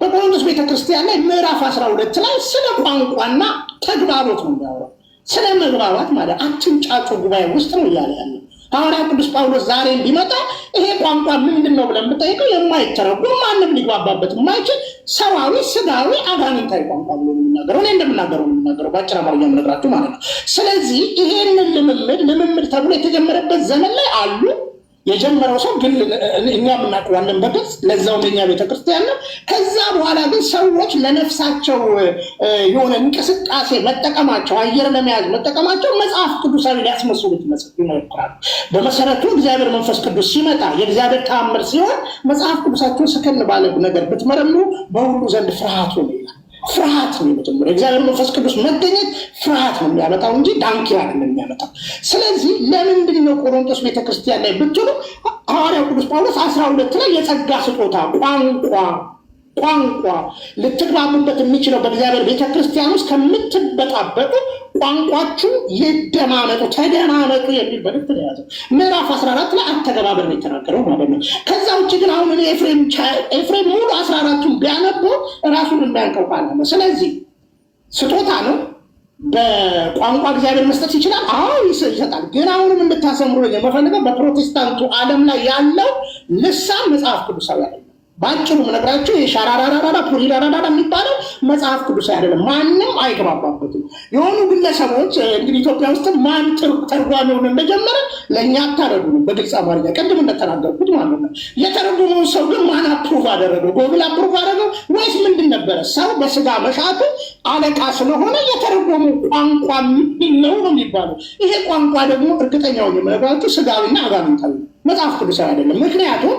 በቆሮንቶስ ቤተክርስቲያን ላይ ምዕራፍ 12 ላይ ስለ ቋንቋና ተግባቦት ነው የሚያወራው። ስለ መግባባት ማለት አትንጫጩ ጉባኤ ውስጥ ነው እያለ ያለው ሐዋርያው ቅዱስ ጳውሎስ። ዛሬ ቢመጣ ይሄ ቋንቋ ምንድን ነው ብለን ብጠይቀው የማይተረጎም ማንም ሊግባባበት የማይችል ሰዋዊ፣ ስጋዊ፣ አጋንንታዊ ቋንቋ ብሎ የሚናገረው እኔ እንደምናገረው የሚናገረው በአጭር አማርኛ የምነግራችሁ ማለት ነው። ስለዚህ ይሄንን ልምምድ ተብሎ የተጀመረበት ዘመን ላይ አሉ። የጀመረው ሰው ግን እኛ የምናውቀዋለን በግልጽ ለዛው ለኛ ቤተክርስቲያን ነው። ከዛ በኋላ ግን ሰዎች ለነፍሳቸው የሆነ እንቅስቃሴ መጠቀማቸው፣ አየር ለመያዝ መጠቀማቸው መጽሐፍ ቅዱሳዊ ሊያስመስሉት ይሞክራሉ። በመሰረቱ እግዚአብሔር መንፈስ ቅዱስ ሲመጣ የእግዚአብሔር ተአምር ሲሆን መጽሐፍ ቅዱሳቸውን ሰከን ባለ ነገር ብትመረምሩ በሁሉ ዘንድ ፍርሃቱ ነው ይላል። ፍርሃት ነው የመጀመሪያው። እግዚአብሔር መንፈስ ቅዱስ መገኘት ፍርሃት ነው የሚያመጣው እንጂ ዳንኪራ ነው የሚያመጣው። ስለዚህ ለምንድን ነው ቆሮንቶስ ቤተክርስቲያን ላይ ብትሉ ሐዋርያው ቅዱስ ጳውሎስ 12 ላይ የጸጋ ስጦታ ቋንቋ ልትግባቡበት የሚችለው በእግዚአብሔር ቤተክርስቲያን ውስጥ ከምትበጣበጡ ቋንቋችሁ ተደማመጡ የሚል መልእክት ነው የያዘው። ምዕራፍ 14 ላይ አተገባበር ነው የተናገረው ማለት ነው። ከዛ ውጭ ግን አሁን እኔ ኤፍሬም ሙሉ 14ቱን ቢያነበው ራሱን የሚያንቀው ቃል ነው። ስለዚህ ስጦታ ነው። በቋንቋ እግዚአብሔር መስጠት ይችላል። አዎ ይሰጣል። ግን አሁንም እንድታሰምሩ የምፈልገው በፕሮቴስታንቱ ዓለም ላይ ያለው ልሳን መጽሐፍ ቅዱሳዊ አይደለም። ባጭሩ ምነግራችሁ የሻራራራራ ፖሊራራራ የሚባለው መጽሐፍ ቅዱሳዊ አይደለም። ማንም አይገባባበትም። የሆኑ ግለሰቦች እንግዲህ ኢትዮጵያ ውስጥ ማን ተርጓሚውን እንደጀመረ ለእኛ አታረዱንም። በግልጽ አማርኛ ቅድም እንደተናገርኩት ማለት ነው። የተረጎመውን ሰው ግን ማን አፕሩቭ አደረገው? ጎግል አፕሩቭ አደረገው ወይስ ምንድን ነበረ? ሰው በስጋ መሻቱ አለቃ ስለሆነ የተረጎሙ ቋንቋ ነው የሚባለው። ይሄ ቋንቋ ደግሞ እርግጠኛውን የምነግራችሁ ስጋዊና አጋንንታዊ መጽሐፍ ቅዱሳዊ አይደለም። ምክንያቱም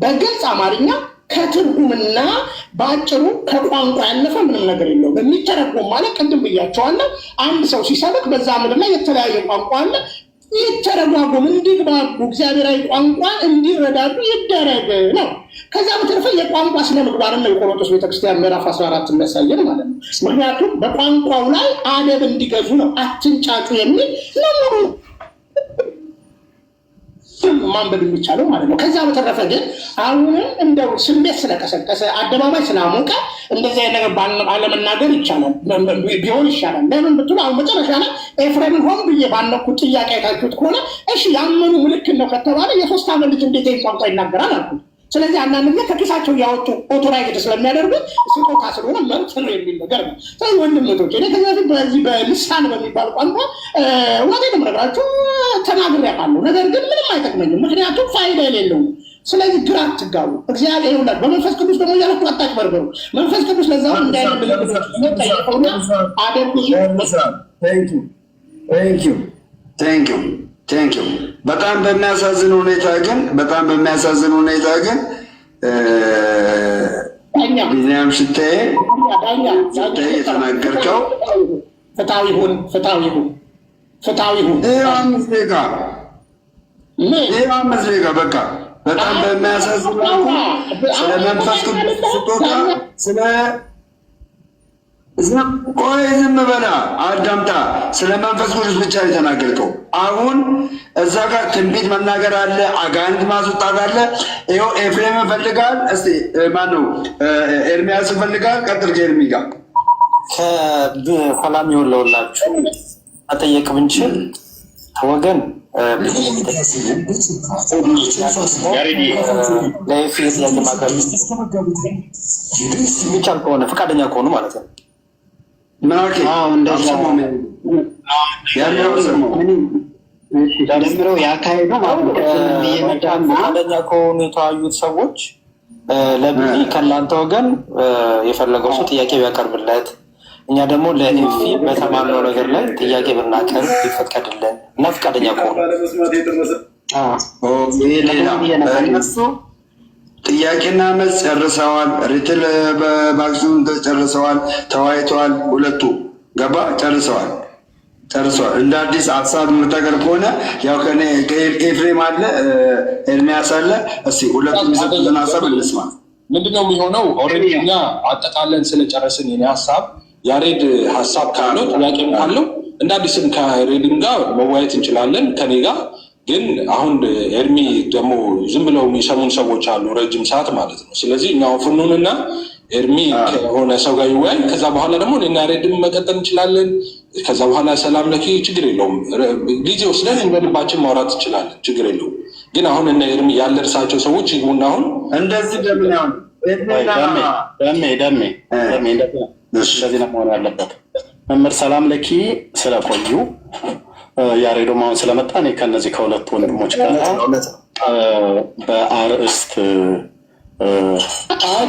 በግልጽ አማርኛ ከትርጉምና በአጭሩ ከቋንቋ ያለፈ ምንም ነገር የለውም። የሚተረጎም ማለት ቅድም ብያቸዋለሁ። አንድ ሰው ሲሰብክ በዛ ምድር ላይ የተለያየ ቋንቋ አለ። ይተረጓጉም፣ እንዲግባቡ፣ እግዚአብሔራዊ ቋንቋ እንዲረዳዱ ይደረግ ነው። ከዛ በተረፈ የቋንቋ ስነ ምግባርን ነው የቆሮንቶስ ቤተክርስቲያን ምዕራፍ 14 የሚያሳየን ማለት ነው። ምክንያቱም በቋንቋው ላይ አደብ እንዲገዙ ነው፣ አትንጫጩ የሚል ለሙሉ ማንበብ የሚቻለው ማለት ነው። ከዛ በተረፈ ግን አሁንም እንደው ስሜት ስለቀሰቀሰ አደባባይ ስላሞቀ እንደዚህ አይነት ነገር ባለመናገር ይቻላል ቢሆን ይሻላል። ለምን ብትሉ አሁን መጨረሻ ላይ ኤፍሬምን ሆን ብዬ ባነኩት ጥያቄ አይታችሁት ከሆነ እሺ ያመኑ ምልክት ነው ከተባለ የ3 ዓመት ልጅ እንዴት ቋንቋ ይናገራል አልኩ። ስለዚህ አንዳንድ ጊዜ ከኪሳቸው እያወጡ ኦቶራይት ስለሚያደርጉት ስጦታ ስለሆነ መብት ነው የሚል ነገር ነው። ስለዚህ ወንድምቶች እኔ ከዚህ በፊት በዚህ በልሳን በሚባል ቋንቋ እውነቴን ነው የምነግራችሁ ተናግሬ አውቃለሁ። ነገር ግን ምንም አይጠቅመኝም፣ ምክንያቱም ፋይዳ የሌለው። ስለዚህ ግራ አትጋቡ። እግዚአብሔር ይውላል። በመንፈስ ቅዱስ ደግሞ እያለኩ አታጭበርበሩ። መንፈስ ቅዱስ ለዛው እንዳይጠይቀውና አደርጉ። ቴንኪው። በጣም በሚያሳዝን ሁኔታ ግን ቢኒያም ሽታዬ የተናገርከው ፍትሃዊ ሁን። 5 ደቂቃ በቃ በጣም በሚያሳዝን ስለ መንፈስ ቅዱስ ስጦታ ዝም በላ አዳምጣ። ስለ መንፈስ ቅዱስ ብቻ የተናገርከው። አሁን እዛ ጋር ትንቢት መናገር አለ፣ አጋንንት ማስወጣት አለ። ይኸው ኤፍሬም ይፈልጋል። እስቲ ማነው ኤርሚያስ ይፈልጋል። ቀጥል ከኤርሚ ጋር ከሰላም ይሁን ለሁላችሁ። መጠየቅ ብንችል ወገን ለኤፍ ጥያቄ ማቅረብ የሚቻል ከሆነ ፈቃደኛ ከሆኑ ማለት ነው። ጀምረው ያካሄዱ ፈቃደኛ ከሆኑ የተወያዩት ሰዎች ለብኒ ከእናንተ ወገን የፈለገው ሰው ጥያቄ ቢያቀርብለት፣ እኛ ደግሞ ለኤፊ በተማምነው ነገር ላይ ጥያቄ ብናቀርብ ይፈቀድልን እና ፈቃደኛ ከሆኑ እነሱ ጥያቄና መልስ ጨርሰዋል። ሪትል በማክሱም ጨርሰዋል፣ ተወያይተዋል። ሁለቱ ገባ ጨርሰዋል። እንደ አዲስ ሀሳብ የምታቀር ከሆነ ያው ከኤፍሬም አለ ኤርሚያስ አለ። እስኪ ሁለቱ የሚሰጡትን ሀሳብ እንስማ። ምንድነው የሚሆነው? ኦልሬዲ እኛ አጠቃለን ስለጨረስን የኔ ሀሳብ ያሬድ ሀሳብ ካለው ጥያቄም ካለው እንደ አዲስም ከሬድም ጋር መወያየት እንችላለን ከኔ ጋር። ግን አሁን ኤርሚ ደግሞ ዝም ብለው የሚሰሙን ሰዎች አሉ ረጅም ሰዓት ማለት ነው። ስለዚህ እኛ ፍኑንና ኤርሚ ከሆነ ሰው ጋር ይወያይ። ከዛ በኋላ ደግሞ እኔና ሬድም መቀጠል እንችላለን። ከዛ በኋላ ሰላም ለኪ ችግር የለውም፣ ጊዜ ወስደን በልባችን ማውራት እንችላለን፣ ችግር የለውም። ግን አሁን እነ ኤርሚ ያልደረሳቸው ሰዎች ይሁን አሁን እንደዚህ እንደምን ያሁን ደሜ እንደዚህ ነው መሆን ያለበት። መምህር ሰላም ለኪ ስለቆዩ ያሬዶ አሁን ስለመጣ እኔ ከነዚህ ከሁለቱ ወንድሞች ጋር በአርእስት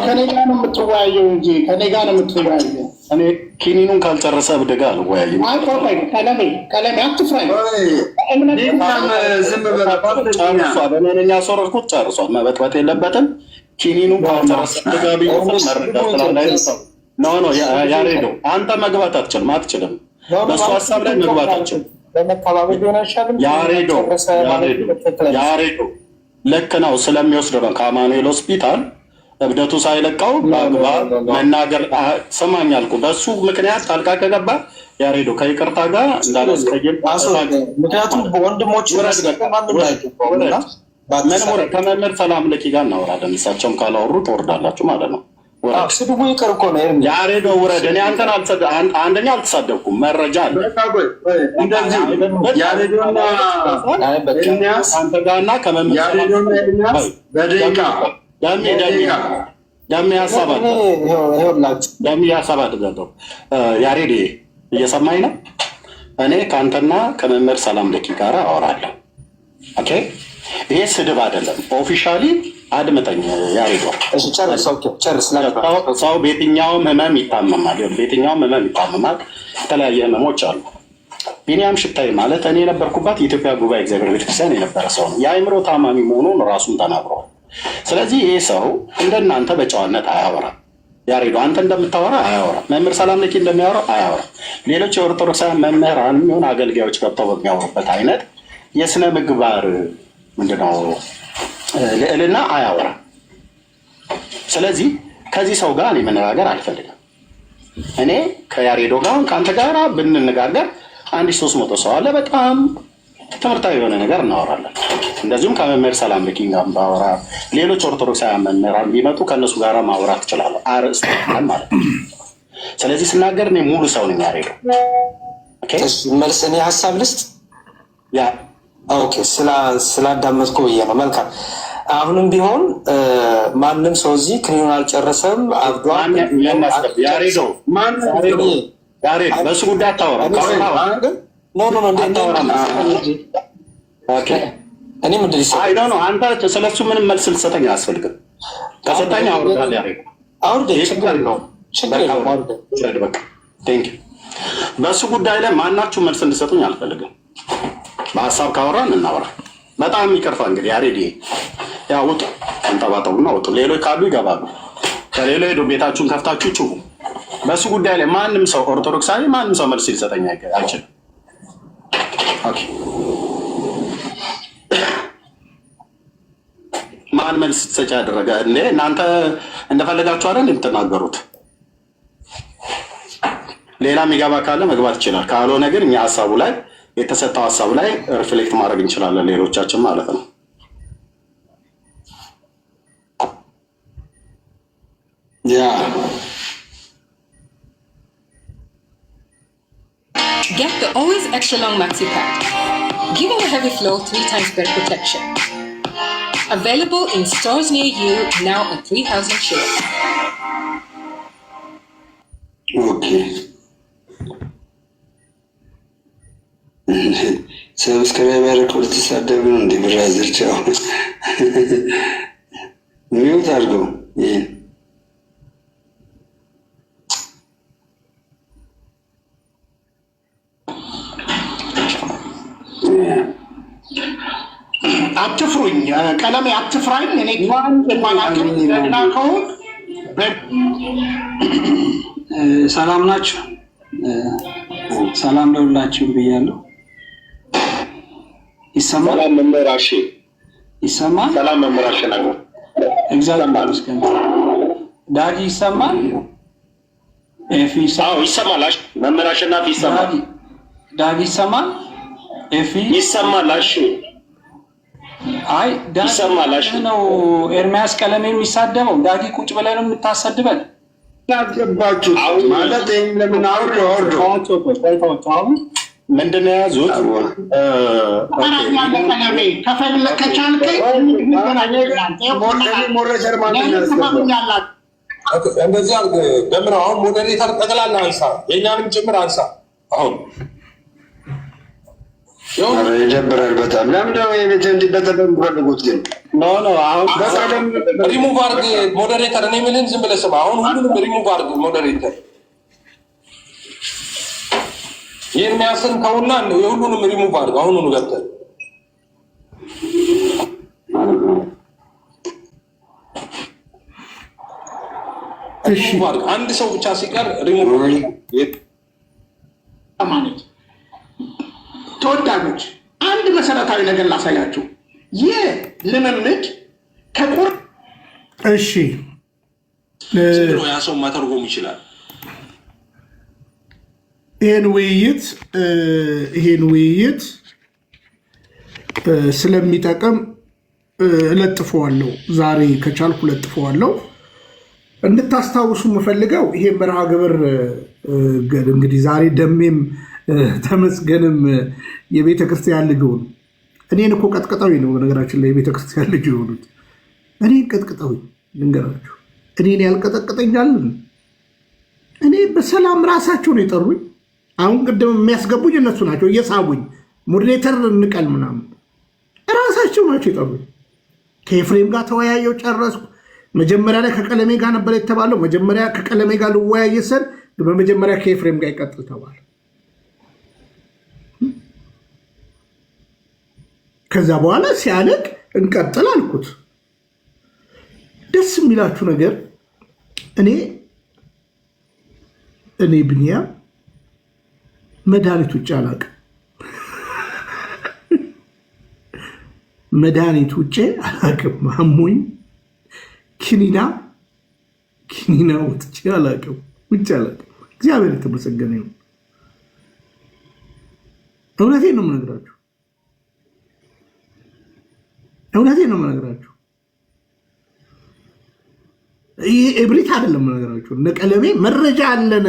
ከኔ ጋር ነው የምትወያየው እንጂ ከኔ ጋር ነው የምትወያየው። እኔ ኪኒኑን ካልጨረሰ ብድጋ አልወያይም። ቀለሜ አትፍራኝ። ጨርሷል። እኔ ያስወረድኩት ጨርሷል። መበጥበጥ የለበትም። ኪኒኑን ካልጨረሰ ብድጋ ቢሆን መረዳት ስላላይ ኖ ያሬዶ አንተ መግባት አትችልም። በእሱ ሀሳብ ላይ መግባት አትችልም። ያሬዶ ልክ ነው ስለሚወስድ ነው ከአማኑኤል ሆስፒታል እብደቱ ሳይለቀው በአግባብ መናገር ሰማኝ አልኩ። በሱ ምክንያት ጣልቃ ከገባ ያሬዶ ከይቅርታ ጋር እንዳላስቀይም ምክንያቱም በወንድሞች ከመምህር ሰላም ለኪ ጋር እናወራለን። እሳቸውም ካላወሩ ትወርዳላችሁ ማለት ነው። ስድቡ ይቅር እኮ ነው ያሬዶ ውረድ። እኔ አንተን አንደኛ አልተሳደብኩም፣ መረጃ አለ። እንደዚህ ያሬዶና አንተ ጋርና ከመምህር ደሜ ሀሳብ አድርጋለሁ። ያሬድ እየሰማኝ ነው? እኔ ከአንተና ከመምህር ሰላም ለኪ ጋር አወራለሁ። ኦኬ፣ ይሄ ስድብ አይደለም። ኦፊሻሊ አድምጠኝ ያሬዶ። ሰው በየትኛውም ህመም ይታመማል። የተለያየ ህመሞች አሉ። ቢኒያም ሽታዬ ማለት እኔ የነበርኩባት የኢትዮጵያ ጉባኤ እግዚአብሔር ቤተክርስቲያን የነበረ ሰው ነው። የአእምሮ ታማሚ መሆኑን ራሱም ተናግሯል። ስለዚህ ይህ ሰው እንደናንተ በጨዋነት አያወራም። ያሬዶ አንተ እንደምታወራ አያወራም። መምህር ሰላም ለኪ እንደሚያወራው አያወራም። ሌሎች የኦርቶዶክሳውያን መምህራን የሚሆን አገልጋዮች ገብተው በሚያወሩበት አይነት የስነ ምግባር ምንድነው ልዕልና አያወራም። ስለዚህ ከዚህ ሰው ጋር እኔ መነጋገር አልፈልግም። እኔ ከያሬዶ ጋር ከአንተ ጋር ብንነጋገር 1300 ሰው አለ። በጣም ትምህርታዊ የሆነ ነገር እናወራለን። እንደዚሁም ከመምህር ሰላም ለኪ ጋር ባወራ ሌሎች ኦርቶዶክሳውያን መምህራን ቢመጡ ከእነሱ ጋር ማውራት እችላለሁ። አርእስት ማለት ነው። ስለዚህ ስናገር እኔ ሙሉ ሰው ነኝ። ያሬዶ መልስ እኔ ሀሳብ ልስጥ። ኦኬ፣ ስላዳመጥኩ ብዬ ነው። መልካም አሁንም ቢሆን ማንም ሰው እዚህ ክኒኑን አልጨረሰም አብዷል። ያሬድ በሱ ጉዳይ አታወራም። እኔ ምንድን ይሰጣል አንተ ስለሱ ምንም መልስ ልትሰጠኝ አያስፈልግም። ከሰጠኝ አውርዳል። ያሬድ በሱ ጉዳይ ላይ ማናችሁ መልስ እንድሰጡኝ አልፈልግም። በሀሳብ ካወራን እናወራ። በጣም ይቅርታ እንግዲህ ያሬድ ያው ውጡ፣ እንጠባጠቡና ውጡ። ሌሎች ካሉ ይገባሉ። ከሌሎ ሄዶ ቤታችሁን ከፍታችሁ ጩሁ። በሱ ጉዳይ ላይ ማንም ሰው ኦርቶዶክሳዊ ማንም ሰው መልስ ሊሰጠኝ አይችልም። ኦኬ ማን መልስ ሰጪ ያደረገ እንዴ? እናንተ እንደፈለጋችሁ አይደል የምትናገሩት? ሌላ የሚገባ ካለ መግባት ይችላል። ካልሆነ ግን እኛ ሀሳቡ ላይ የተሰጠው ሀሳብ ላይ ሪፍሌክት ማድረግ እንችላለን፣ ሌሎቻችን ማለት ነው። Get the always extra long maxi pack, giving a heavy flow 3 times better protection. Available in stores near you now at 3,000 shillings. Okay. ሰብስክራይብ ያደረኩ ልትሳደብ ነው እንዴ? ብራዘር ቻው። ሚውት አድርገው። አትፍሩኝ፣ ቀለሜ አትፍራኝ። እኔ ማናከውን ሰላም ናችሁ? ሰላም ለሁላችሁ ብያለሁ። ይሰማል? ሰላም መምህራሽ ይሰማል? ሰላም መምህራሽ ነው። እግዚአብሔር ይመስገን። ዳጊ ይሰማል? ኤፊ ይሰማል? መምህራሽና ይሰማል? ዳጊ ይሰማል? ኤፊ ይሰማል? አይ ዳጊ ይሰማል ነው። ኤርሚያስ ቀለሜ የሚሳደበው ዳጊ ቁጭ ብለህ ነው የምታሰድበን? ያገባችሁ ማለት ለምን አውርዶ ምንድን ነው የያዙት? እንደዚህ ደምረው አሁን ሞዴሬተር ጠቅላላ አንሳ፣ የእኛንም ጭምር አንሳ። አሁን ይደብራል በጣም። ለምንድነው የቤት እንዲበተበን ፈልጉት? ግን አሁን ሪሙቭ አድርግ ሞዴሬተር። እኔ የምልህን ዝም ብለህ ስማ። አሁን ሁሉንም ሪሙቭ አድርግ ሞዴሬተር። የሚያስን ከሁና የሁሉንም ሪሙቭ አድርግ። አሁኑኑ ገብተህ አንድ ሰው ብቻ ሲቀር ሪሙቭ ማለት ተወዳጆች፣ አንድ መሰረታዊ ነገር ላሳያችሁ። ይህ ልምምድ ከቁር እሺ፣ ያ ሰው መተርጎም ይችላል። ይህን ውይይት ስለሚጠቅም እለጥፈዋለሁ። ዛሬ ከቻልኩ እለጥፈዋለሁ። እንድታስታውሱ የምፈልገው ይሄ መርሃ ግብር እንግዲህ ዛሬ ደሜም ተመስገንም የቤተ ክርስቲያን ልጅ ሆኑ። እኔን እኮ ቀጥቅጠው ነው በነገራችን ላይ የቤተ ክርስቲያን ልጅ የሆኑት። እኔን ቀጥቅጠው ልንገራችሁ። እኔን ያልቀጠቅጠኛል። እኔ በሰላም ራሳቸው ነው የጠሩኝ። አሁን ቅድም የሚያስገቡኝ እነሱ ናቸው፣ እየሳቡኝ ሞዴሬተር እንቀል ምናምን ራሳቸው ናቸው የጠሩኝ። ከኤፍሬም ጋር ተወያየው ጨረስኩ። መጀመሪያ ላይ ከቀለሜ ጋር ነበር የተባለው። መጀመሪያ ከቀለሜ ጋር ልወያየ ሰን በመጀመሪያ ከኤፍሬም ጋር ይቀጥል ተባለ። ከዛ በኋላ ሲያለቅ እንቀጥል አልኩት። ደስ የሚላችሁ ነገር እኔ ብንያም መድኃኒት ውጭ አላውቅም። መድኃኒት ውጭ አላውቅም። አሞኝ ኪኒና ወጥቼ አላውቅም። ውጭ አላውቅም። እግዚአብሔር የተመሰገነ ይሁን። እውነቴን ነው የምነግራችሁ። ይህ እብሪት አይደለም የምነግራችሁ። እነ ቀለሜ መረጃ አለን።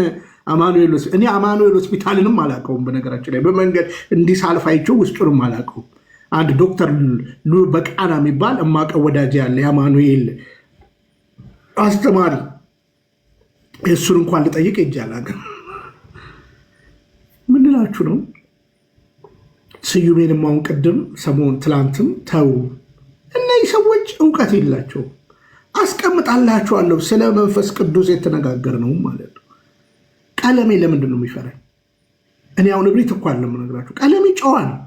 እኔ አማኑኤል ሆስፒታልንም አላውቀውም። በነገራችን ላይ በመንገድ እንዲህ ሳልፍ አይቼው ውስጡንም አላውቀውም። አንድ ዶክተር በቃና የሚባል እማቀው ወዳጅ ያለ የአማኑኤል አስተማሪ እሱን እንኳን ልጠይቅ ይጃላል። ምን እላችሁ ነው? ስዩሜን ማውን ቅድም ሰሞን ትላንትም ተው፣ እነዚህ ሰዎች እውቀት የላቸው። አስቀምጣላችኋለሁ ስለ መንፈስ ቅዱስ የተነጋገር ነው ማለት ነው። ቀለሜ ለምንድን ነው የሚፈራኝ? እኔ አሁን እብሪት እኮ አለም ነግራችሁ፣ ቀለሜ ጨዋ ነው።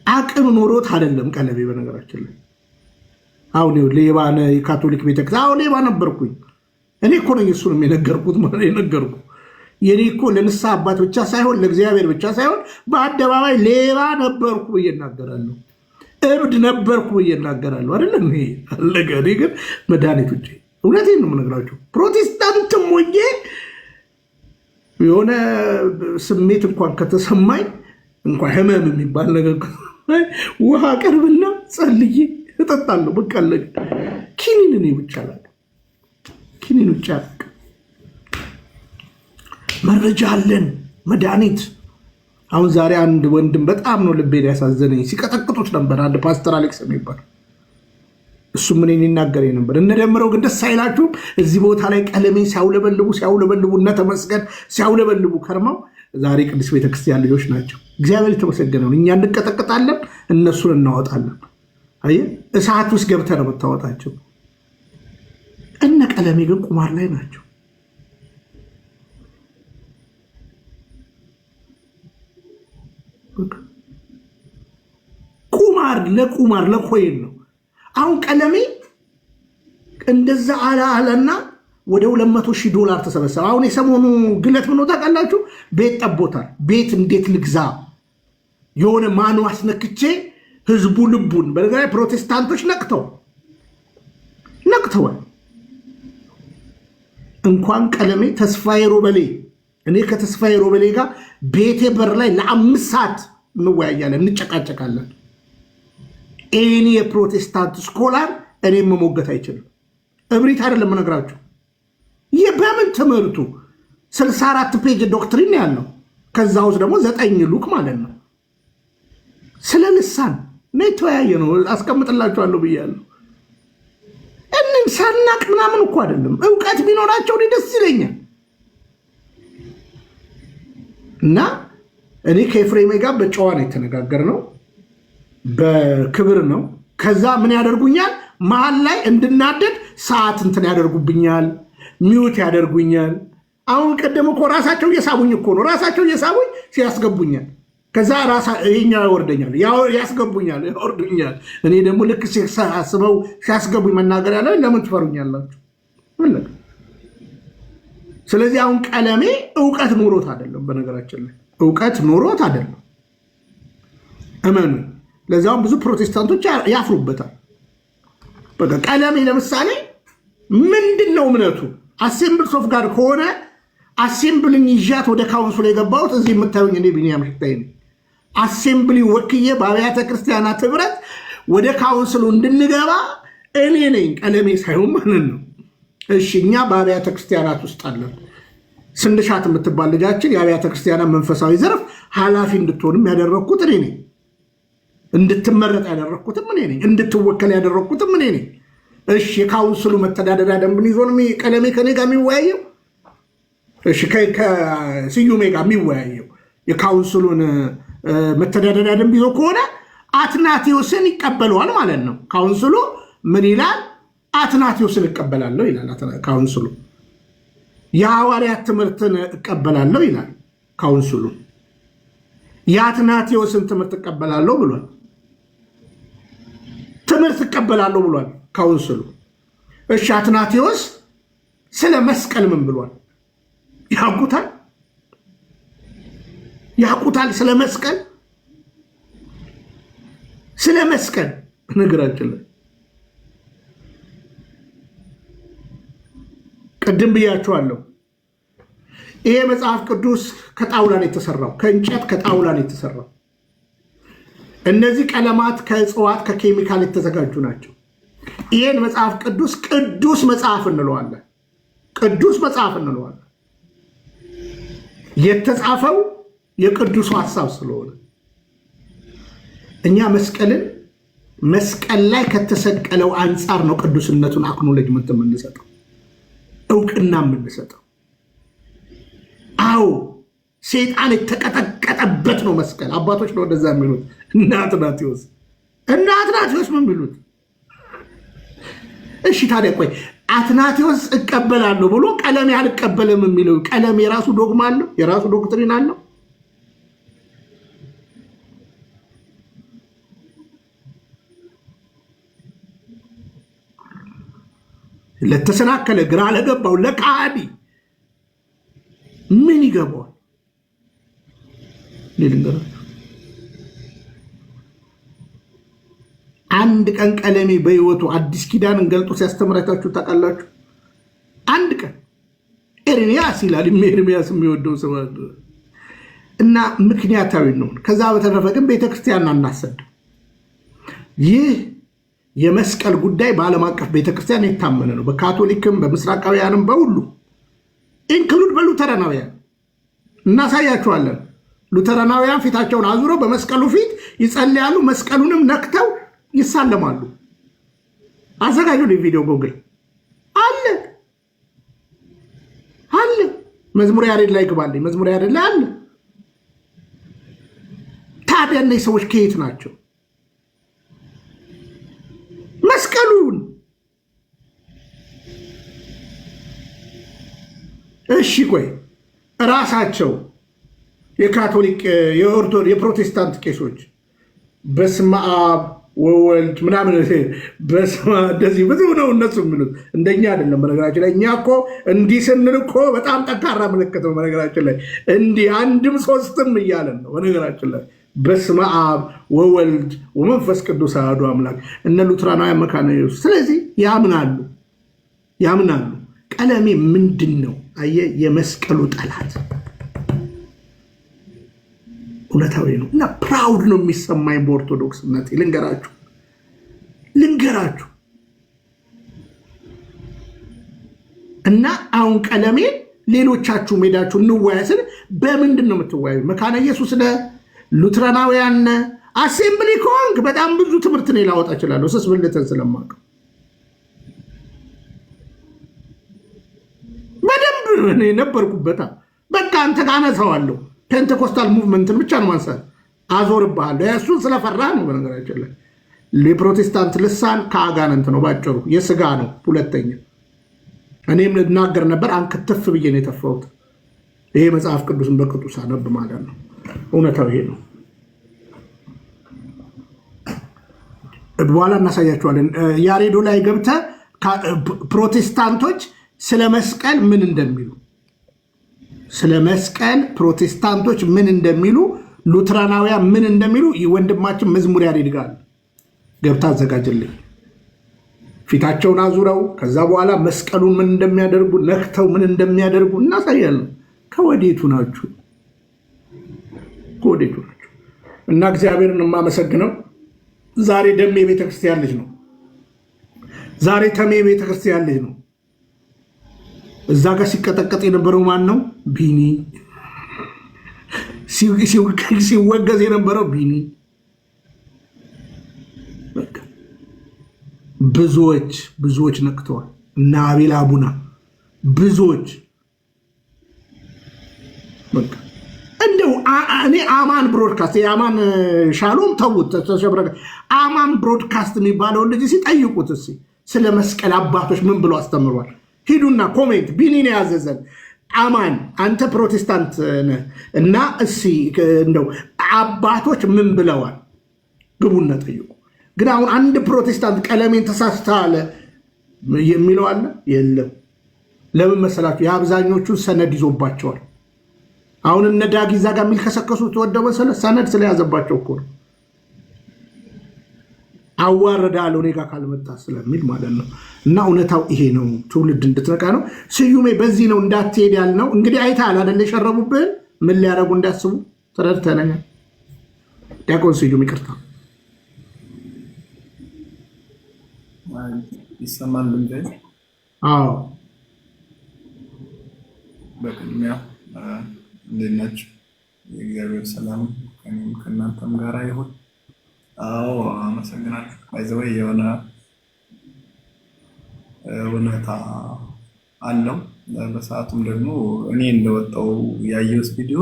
አቅም ኖሮት አይደለም ቀለሜ። በነገራችን ላይ አሁን ሌባ ነህ የካቶሊክ ቤተክርስቲያን፣ አሁን ሌባ ነበርኩኝ እኔ እኮ ነኝ እሱንም የነገርኩት ማለት የነገርኩ የኔ እኮ ለንስሐ አባት ብቻ ሳይሆን ለእግዚአብሔር ብቻ ሳይሆን በአደባባይ ሌባ ነበርኩ ብዬ እናገራለሁ። እብድ ነበርኩ ብዬ እናገራለሁ። አይደለም ይሄ አለገ። እኔ ግን መድኃኒት ውጭ እውነቴን ነው የምነግራቸው። ፕሮቴስታንትም ሆኜ የሆነ ስሜት እንኳን ከተሰማኝ እንኳን ህመም የሚባል ነገር ውሃ ቀርብና ጸልዬ እጠጣለሁ። በቃ አለገ። ኪኒን እኔ ብቻ አላለሁ። ኪኒን ውጭ አላውቅም። መረጃ አለን፣ መድኃኒት። አሁን ዛሬ አንድ ወንድም በጣም ነው ልቤን ያሳዘነኝ። ሲቀጠቅጡት ነበር፣ አንድ ፓስተር አሌክስ የሚባል እሱ ምን ይናገር ነበር። እነደምረው ግን ደስ አይላችሁም? እዚህ ቦታ ላይ ቀለሜ ሲያውለበልቡ እነ ተመስገን ሲያውለበልቡ ከርመው ዛሬ ቅዱስ ቤተክርስቲያን ልጆች ናቸው። እግዚአብሔር የተመሰገነ ነው። እኛ እንቀጠቅጣለን፣ እነሱን እናወጣለን። አየህ፣ እሳት ውስጥ ገብተህ ነው የምታወጣቸው። እነ ቀለሜ ግን ቁማር ላይ ናቸው። ቁማር ለኮይን ነው። አሁን ቀለሜ እንደዛ አለና ወደ $200,000 ተሰበሰበ። አሁን የሰሞኑ ግለት ምን ታውቃላችሁ? ቤት ጠቦታል። ቤት እንዴት ልግዛ የሆነ ማኑ አስነክቼ ህዝቡ ልቡን በነገራዊ ፕሮቴስታንቶች ነቅተዋል። እንኳን ቀለሜ ተስፋዬ ሮበሌ፣ እኔ ከተስፋዬ ሮበሌ ጋር ቤቴ በር ላይ ለ5 ሰዓት እንወያያለን፣ እንጨቃጨቃለን። እኔ የፕሮቴስታንት ስኮላር እኔም መሞገት አይችልም። እብሪት አይደለም እነግራችሁ። ይህ በምን ትምህርቱ 64 ፔጅ ዶክትሪን ያለው ከዛ ውስጥ ደግሞ 9 ሉክ ማለት ነው። ስለ ልሳን ነው የተወያየ ነው። አስቀምጥላችኋለሁ ብያለሁ። እንን ሳናቅ ምናምን እኮ አይደለም። እውቀት ቢኖራቸው ደስ ይለኛል። እና እኔ ከኤፍሬሜ ጋር በጨዋ ነው የተነጋገርነው፣ በክብር ነው። ከዛ ምን ያደርጉኛል? መሀል ላይ እንድናደድ ሰዓት እንትን ያደርጉብኛል፣ ሚውት ያደርጉኛል። አሁን ቀደም እኮ ራሳቸው እየሳቡኝ እኮ ነው፣ ራሳቸው እየሳቡኝ ሲያስገቡኛል። ከዛ ይሄኛው ያወርደኛል፣ ያስገቡኛል፣ ያወርዱኛል። እኔ ደግሞ ልክ ሲያስበው ሲያስገቡኝ መናገር ያለ ለምን ትፈሩኛላችሁ? ስለዚህ አሁን ቀለሜ እውቀት ኖሮት አይደለም። በነገራችን ላይ እውቀት ኖሮት አይደለም፣ እመኑ። ለዛውም ብዙ ፕሮቴስታንቶች ያፍሩበታል። በቃ ቀለሜ ለምሳሌ ምንድን ነው እምነቱ? አሴምብልስ ኦፍ ጋድ ከሆነ አሴምብልን ይዣት ወደ ካውንስሉ የገባሁት እዚህ የምታዩኝ እኔ ቢኒያም ሽታዬ ነኝ። አሴምብሊ ወክዬ በአብያተ ክርስቲያናት ህብረት ወደ ካውንስሉ እንድንገባ እኔ ነኝ፣ ቀለሜ ሳይሆን ማለት ነው። እሺ፣ እኛ በአብያተ ክርስቲያናት ውስጥ አለን። ስንሻት የምትባል ልጃችን የአብያተ ክርስቲያናት መንፈሳዊ ዘርፍ ኃላፊ እንድትሆንም ያደረግኩት እኔ ነኝ። እንድትመረጥ ያደረግኩትም እኔ ነኝ። እንድትወከል ያደረግኩትም እኔ ነኝ። እሺ፣ የካውንስሉ መተዳደሪያ ደንብን ይዞ ነው ቀለሜ ከኔ ጋር የሚወያየው። እሺ፣ ከስዩሜ ጋር የሚወያየው የካውንስሉን መተዳደሪያ ደንብ ይዞ ከሆነ አትናቴዎስን ይቀበለዋል ማለት ነው። ካውንስሉ ምን ይላል? አትናቴዎስን እቀበላለሁ ይላል ካውንስሉ። የሐዋርያት ትምህርትን እቀበላለሁ ይላል ካውንስሉ። የአትናቴዎስን ትምህርት እቀበላለሁ ብሏል። ትምህርት እቀበላለሁ ብሏል ካውንስሉ። እሺ፣ አትናቴዎስ ስለ መስቀል ምን ብሏል? ያውቁታል። ስለ መስቀል ነገራችን ላይ ቅድም ብያችኋለሁ። ይሄ መጽሐፍ ቅዱስ ከጣውላ ነው የተሰራው፣ ከእንጨት ከጣውላ ነው የተሰራው። እነዚህ ቀለማት ከእጽዋት ከኬሚካል የተዘጋጁ ናቸው። ይሄን መጽሐፍ ቅዱስ መጽሐፍ እንለዋለን። ቅዱስ መጽሐፍ እንለዋለን። የተጻፈው የቅዱሱ ሐሳብ ስለሆነ እኛ መስቀል ላይ ከተሰቀለው አንጻር ነው ቅዱስነቱን አክኖሌጅመንት የምንሰጠው፣ እውቅና የምንሰጠው። አዎ ሰይጣን የተቀጠቀጠበት ነው መስቀል። አባቶች ነው እንደዛ የሚሉት። እና አትናቴዎስ ምን የሚሉት? እሺ ታዲያ ቆይ አትናቴዎስ እቀበላለሁ ብሎ ቀለሜ አልቀበልም የሚለው ቀለሜ የራሱ ዶግማ አለው፣ የራሱ ዶክትሪን አለው። ለተሰናከለ ግራ ለገባው ለካዲ ምን ይገባዋል? አንድ ቀን ቀለሜ በህይወቱ አዲስ ኪዳንን ገልጦ ሲያስተምራታችሁ ታውቃላችሁ? አንድ ቀን ኤርሚያስ ይላል። ኤርሚያስ የሚወደው ሰው እና ምክንያታዊ ነው። ከዛ በተረፈ ግን ቤተክርስቲያን አናሰድ። ይህ የመስቀል ጉዳይ በዓለም አቀፍ ቤተክርስቲያን የታመነ ነው። በካቶሊክም በምስራቃውያንም በሁሉ ኢንክሉድ በሉተራናውያን እናሳያችኋለን። ሉተራናውያን ፊታቸውን አዙረው በመስቀሉ ፊት ይጸልያሉ። መስቀሉንም ነክተው ይሳለማሉ። አዘጋጁ ቪዲዮ ጎግል አለ መዝሙር ያሬድ ላይ ግባልኝ። መዝሙር ያሬድ ላይ አለ። ታዲያ እነዚህ ሰዎች ከየት ናቸው? መስቀሉን እሺ ቆይ ራሳቸው የካቶሊክ የፕሮቴስታንት ቄሶች በስመ አብ ወወልድ ምናምን እንደዚህ ብዙ ነው እነሱ የሚሉት፣ እንደኛ አይደለም። በነገራችን ላይ እኛ እኮ እንዲህ ስንል እኮ በጣም ጠንካራ ምልክት ነው። በነገራችን ላይ እንዲህ አንድም ሶስትም እያለን ነው። በነገራችን ላይ በስመ አብ ወወልድ ወመንፈስ ቅዱስ አሐዱ አምላክ እነ ሉትራናውያን መካነ ኢየሱስ። ስለዚህ ያምናሉ። ቀለሜ ምንድን ነው? አየህ፣ የመስቀሉ ጠላት እውነታዊ ነው እና ፕራውድ ነው የሚሰማኝ በኦርቶዶክስነት። ልንገራችሁ እና አሁን ቀለሜን ሌሎቻችሁ ሜዳችሁ እንወያስን። በምንድን ነው የምትወያዩ? መካነ ኢየሱስ ሉትራናውያን አሴምብሊ ከሆንክ በጣም ብዙ ትምህርት ነው ላወጣ እችላለሁ። ስስ ብልተን ስለማውቀው በደንብ ነበርኩበታ። በቃ አንተ አነሳዋለሁ። ፔንቴኮስታል ሙቭመንትን ብቻ ነው ማንሳት፣ አዞርብሃለሁ። እሱን ስለፈራ ነው። በነገራችን ላይ የፕሮቴስታንት ልሳን ከአጋንንት ነው፣ ባጭሩ የስጋ ነው። ሁለተኛ እኔም ልናገር ነበር፣ አንክትፍ ብዬ ነው የተፋሁት። ይሄ መጽሐፍ ቅዱስን በቅጡ ሳነብ ማለት ነው። እውነታው ይሄ ነው። በኋላ እናሳያቸዋለን። ያሬዶ ላይ ገብተህ ፕሮቴስታንቶች ስለ መስቀል ምን እንደሚሉ፣ ስለ መስቀል ፕሮቴስታንቶች ምን እንደሚሉ፣ ሉትራናውያን ምን እንደሚሉ ወንድማችን መዝሙር ያሬድ ጋር ገብተህ አዘጋጅልኝ። ፊታቸውን አዙረው ከዛ በኋላ መስቀሉን ምን እንደሚያደርጉ ነክተው ምን እንደሚያደርጉ እናሳያለን። ከወዴቱ ናችሁ? እና እግዚአብሔርን የማመሰግነው ዛሬ ደሜ ቤተክርስቲያን ልጅ ነው። ዛሬ ተሜ ቤተክርስቲያን ልጅ ነው። እዛ ጋር ሲቀጠቀጥ የነበረው ማን ነው? ቢኒ። ሲወገዝ የነበረው ቢኒ። ብዙዎች ነቅተዋል። እና አቤል አቡና ብዙዎች እንደው እኔ አማን ብሮድካስት የአማን ሻሎም ተውት፣ ተሸብረቀ አማን ብሮድካስት የሚባለውን ልጅ ሲጠይቁት ስለ መስቀል አባቶች ምን ብሎ አስተምሯል? ሂዱና ኮሜንት። ቢኒን ያዘዘን አማን አንተ ፕሮቴስታንት ነህ እና እንደው አባቶች ምን ብለዋል? ግቡና ጠይቁ። ግን አሁን አንድ ፕሮቴስታንት ቀለሜን ተሳስተሃል የሚለው አለ? የለም። ለምን መሰላችሁ? የአብዛኞቹን ሰነድ ይዞባቸዋል። አሁን እነ ዳጊ እዛ ጋር የሚልከሰከሱ ተወደበ ሰነድ ስለያዘባቸው እኮ ነው። አዋረዳለሁ እኔ ጋር ካልመጣ ስለሚል ማለት ነው። እና እውነታው ይሄ ነው። ትውልድ እንድትነቃ ነው። ስዩሜ በዚህ ነው እንዳትሄድ ያልነው። እንግዲህ አይተሃል አይደለ? የሸረቡብህን ምን ሊያደርጉ እንዳስቡ ተረድተነኛል። ዲያቆን ስዩም ይቅርታ። ይሰማል እንዴ? አዎ። በቅድሚያ እንዴት ናችሁ? የእግዚአብሔር ሰላም ከእናንተም ጋር ይሁን። አዎ አመሰግናለሁ። ባይዘው የሆነ እውነታ አለው። በሰዓቱም ደግሞ እኔ እንደወጣው ያየሁት ቪዲዮ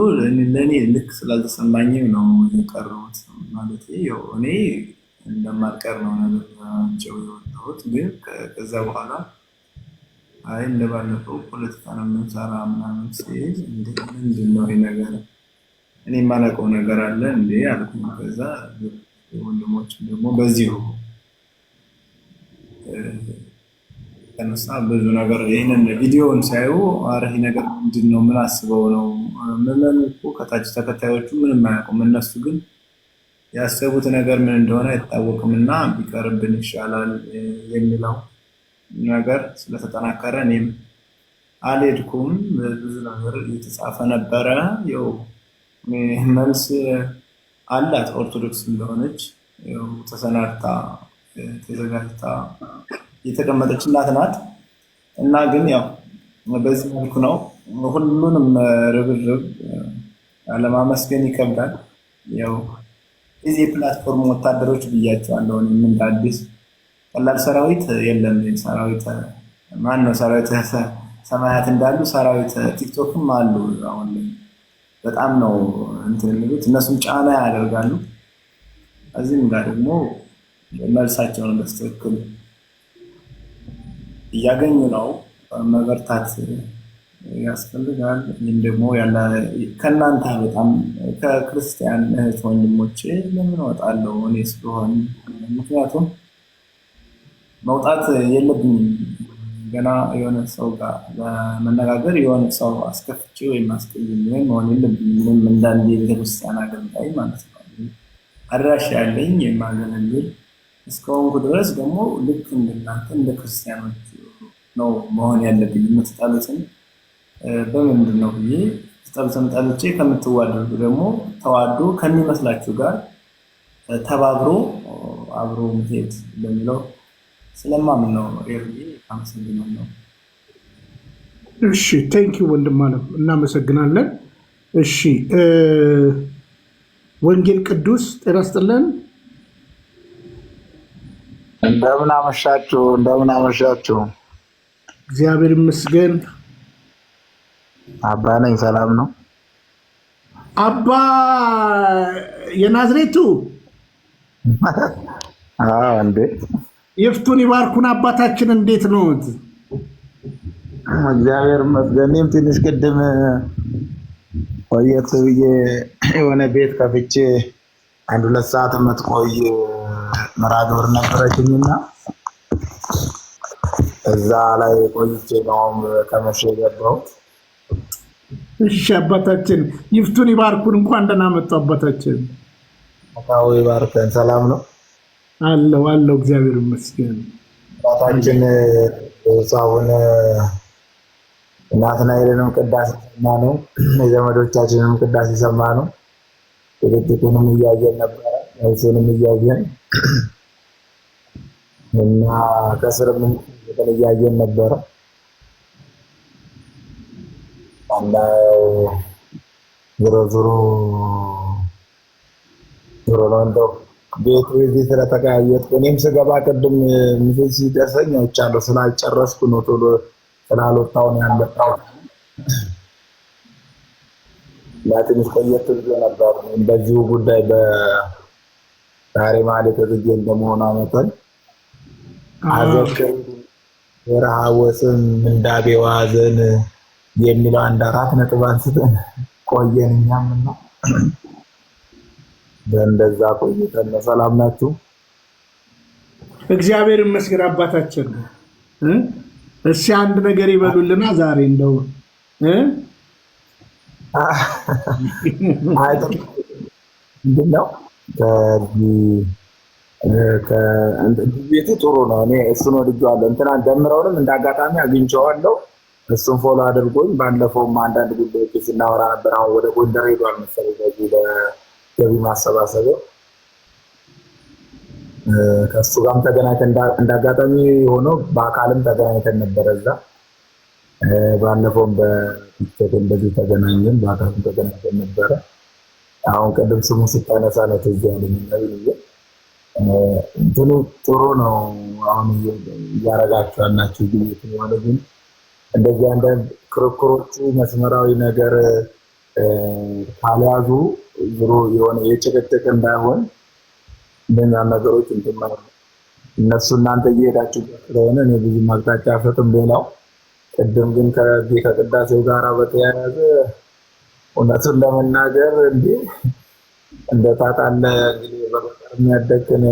ለእኔ ልክ ስላልተሰማኝም ነው የቀረሁት። ማለት ያው እኔ እንደማልቀር ነው ነገራቸው የወጣሁት። ግን ከዛ በኋላ አይ እንደባለፈው ፖለቲካ ነው የምንሰራ ምናምን ሲል ምንድን ነው ይሄ ነገር እኔ የማላውቀው ነገር አለ እንዴ አልኩኝ። ከዛ ወንድሞችም ደግሞ በዚሁ ተነሳ ብዙ ነገር ይህንን ቪዲዮውን ሲያዩ ኧረ ይሄ ነገር ምንድን ነው ምን አስበው ነው ምንም እኮ ከታች ተከታዮቹ ምንም አያውቁም። እነሱ ግን ያሰቡት ነገር ምን እንደሆነ አይታወቅምና ቢቀርብን ይሻላል የሚለው ነገር ስለተጠናከረ እኔም አልሄድኩም። ብዙ ነገር እየተጻፈ ነበረ። ያው መልስ አላት ኦርቶዶክስ እንደሆነች ያው ተሰናድታ ተዘጋጅታ የተቀመጠች እናት ናት እና ግን ያው በዚህ መልኩ ነው ሁሉንም ርብርብ አለማመስገን ይከብዳል። ያው እዚህ ፕላትፎርም ወታደሮች ብያቸዋለሁ። ምን አዲስ ቀላል ሰራዊት የለም። ሰራዊት ማን ነው? ሰራዊት ሰማያት እንዳሉ ሰራዊት ቲክቶክም አሉ። አሁን በጣም ነው እንትን የሚሉት እነሱም ጫና ያደርጋሉ። እዚህም ጋር ደግሞ መልሳቸውን በትክክል እያገኙ ነው። መበርታት ያስፈልጋል። ይህም ደግሞ ከእናንተ በጣም ከክርስቲያን እህት ወንድሞቼ ለምን እወጣለሁ እኔ ስለሆን ምክንያቱም መውጣት የለብኝም። ገና የሆነ ሰው ጋር ለመነጋገር የሆነ ሰው አስከፍቼ ወይም አስቀይሜ መሆን የለብኝም። ምንም እንዳንድ የቤተክርስቲያን አገልጋይ ማለት ነው። አድራሻ ያለኝ የማገለግል እስከሆንኩ ድረስ ደግሞ ልክ እንደናንተ እንደ ክርስቲያኖች ነው መሆን ያለብኝ። የምትጣሉትን በምንድን ነው ብዬ ትጣሉትን ጠልቼ ከምትዋደዱ ደግሞ ተዋዶ ከሚመስላችሁ ጋር ተባብሮ አብሮ መሄድ በሚለው ስለማምን ነው። አመሰግናለሁ። እሺ ቴንኪው ወንድም አለም እናመሰግናለን። እሺ ወንጌል ቅዱስ ጤና ይስጥልን። እንደምን አመሻችሁ? እንደምን አመሻችሁ? እግዚአብሔር ይመስገን። አባ ነኝ። ሰላም ነው? አባ የናዝሬቱ እንዴ ይፍቱን ይባርኩን። አባታችን እንዴት ነው? እግዚአብሔር ይመስገን። እኔም ትንሽ ቅድም ቆየት ብዬ የሆነ ቤት ከፍቼ 1-2 ሰዓት የምትቆይ መርሃ ግብር ነበረችኝና እዛ ላይ ቆይቼ ነው ከመሸ የገባሁት። እሺ አባታችን ይፍቱን ይባርኩን። እንኳን ደህና መጡ አባታችን። አዎ ይባርከን። ሰላም ነው? አለው እግዚአብሔር ይመስገን። አባታችን ሳሁን ናትናኤልንም ቅዳሴ ሰማ ነው፣ የዘመዶቻችንንም ቅዳሴ ሰማ ነው። ትልቁንም እያየን ነበረ፣ እሱንም እያየን እና ከስርም እያየን ነበረ እና ዞሮ ነው እንደው ቤቱ እዚህ ስለተቀያየጥኩ እኔም ስገባ ቅድም ምስል ሲደርሰኝ አይቻለሁ። ስላልጨረስኩ ነው ቶሎ ስላልወጣሁ ነው ያልመጣሁት። ትንሽ ቆየት ብዬ ነበር በዚሁ ጉዳይ በዛሬ ማለት ተዝጌ እንደመሆኑ መጠን አዘክር የረሃብ ወስን ምንዳቤ ዋዘን የሚለው 1-4 ነጥብ አንስተን ቆየን። እኛም ነው በእንደዛ ቆይተን ሰላም ናችሁ? እግዚአብሔር ይመስገን አባታችን። እሺ አንድ ነገር ይበሉልና ዛሬ እንደው ምንድነው ቤቱ ጥሩ ነው። እኔ እሱን ወድጄዋለሁ። እንትና ደምረውንም እንዳጋጣሚ አግኝቼዋለሁ። እሱን ፎሎ አድርጎኝ ባለፈውም አንዳንድ ጉዳዮች ስናወራ ነበር። አሁን ወደ ጎንደር ሄዷል መሰለኝ በዚህ ለገቢ ማሰባሰቢያ። ከእሱ ጋርም ተገናኝተን እንዳጋጣሚ ሆነው በአካልም ተገናኝተን ነበረ እዛ። ባለፈውም በቲክቶክ እንደዚህ ተገናኘን፣ በአካልም ተገናኝተን ነበረ። አሁን ቅድም ስሙ ስታነሳ ነው ትዝ ያለኝ ነብይ። እንትኑ ጥሩ ነው። አሁን እያረጋችሁ ያላችሁ ግኝት ማለት ግን እንደዚህ አንዳንድ ክርክሮቹ መስመራዊ ነገር ካልያዙ ዝሮ የሆነ የጭቅጭቅ እንዳይሆን እንደኛ ነገሮች እንትን ማለት እነሱ እናንተ እየሄዳችሁ ስለሆነ እኔ ብዙ ማቅጣጫ አልሰጥም። ሌላው ቅድም ግን ከቅዳሴው ጋር በተያያዘ እውነቱን ለመናገር እንደ ታውቃለህ እንግዲህ በበቀር የሚያደግን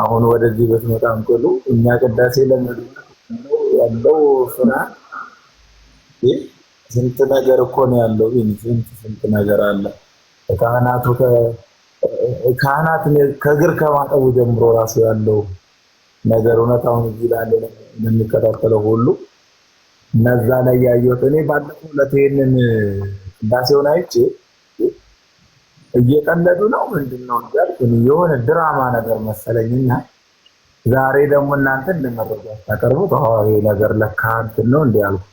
አሁን ወደዚህ በትመጣም ቅሉ እኛ ቅዳሴ ለመድመር ያለው ስራ ስንት ነገር እኮ ነው ያለው። ስንት ነገር አለ። ካህናት ከእግር ከማጠቡ ጀምሮ ራሱ ያለው ነገር እውነታውን እዚህ ላለ የሚከታተለው ሁሉ እነዛ ላይ ያየሁት እኔ ባለፈው ዕለት ይሄንን ቅዳሴውን አይቼ እየቀለዱ ነው ምንድነው እያልኩ የሆነ ድራማ ነገር መሰለኝና ዛሬ ደግሞ እናንተ እንደመረጃ ታቀርቡት ይሄ ነገር ለካ እንትን ነው እንዲያልኩ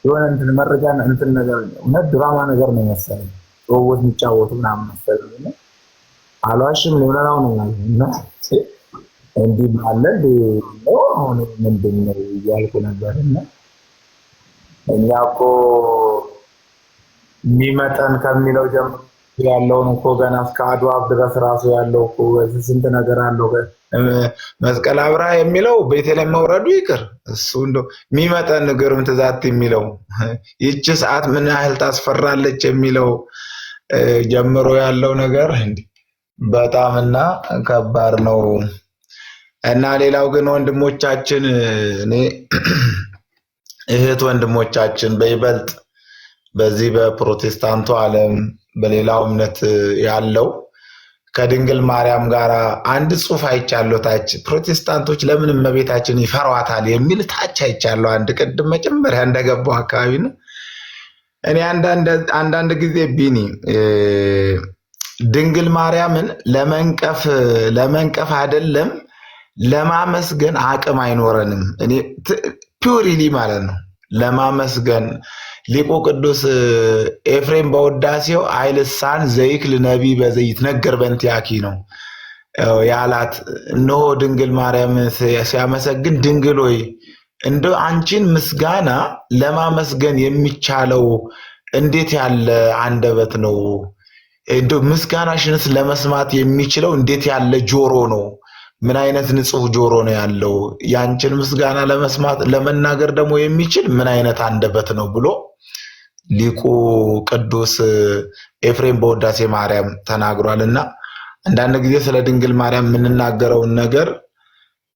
የሆነ እንትን መረጃ እንትን ነገር እውነት ድራማ ነገር ነው መሰለኝ። ሰዎች የሚጫወቱ ምናምን መሰለኝ። አልዋሽም ሊሆነው ነው እና እንዲህ ማለት ነው አሁን ምንድነው እያልኩ ነበርና እኛ እኮ የሚመጠን ከሚለው ጀምሮ ያለውን እኮ ገና እስከ አድዋ ድረስ ራሱ ያለው እኮ ስንት ነገር አለው። መስቀል አብራ የሚለው ቤተልሔም መውረዱ ይቅር እሱ እንደው የሚመጠን ግርም ትዛት የሚለው ይቺ ሰዓት ምን ያህል ታስፈራለች የሚለው ጀምሮ ያለው ነገር በጣምና ከባድ ነው። እና ሌላው ግን ወንድሞቻችን እኔ እህት ወንድሞቻችን በይበልጥ በዚህ በፕሮቴስታንቱ ዓለም በሌላው እምነት ያለው ከድንግል ማርያም ጋር አንድ ጽሑፍ አይቻለሁ። ታች ፕሮቴስታንቶች ለምን እመቤታችን ይፈሯታል የሚል ታች አይቻለሁ። አንድ ቅድም መጀመሪያ እንደገባው አካባቢ ነው። እኔ አንዳንድ ጊዜ ቢኒ ድንግል ማርያምን ለመንቀፍ አይደለም ለማመስገን አቅም አይኖረንም። እኔ ፒውሪሊ ማለት ነው ለማመስገን ሊቁ ቅዱስ ኤፍሬም በውዳሴው አይልሳን ዘይክል ነቢይ በዘይት ነገር በእንቲአኪ ነው ያላት። እነሆ ድንግል ማርያም ሲያመሰግን ድንግል ሆይ እንደው አንቺን ምስጋና ለማመስገን የሚቻለው እንዴት ያለ አንደበት ነው? እንደው ምስጋናሽንስ ለመስማት የሚችለው እንዴት ያለ ጆሮ ነው? ምን አይነት ንጹህ ጆሮ ነው ያለው? ያንቺን ምስጋና ለመስማት ለመናገር ደግሞ የሚችል ምን አይነት አንደበት ነው ብሎ ሊቁ ቅዱስ ኤፍሬም በውዳሴ ማርያም ተናግሯልና አንዳንድ ጊዜ ስለ ድንግል ማርያም የምንናገረውን ነገር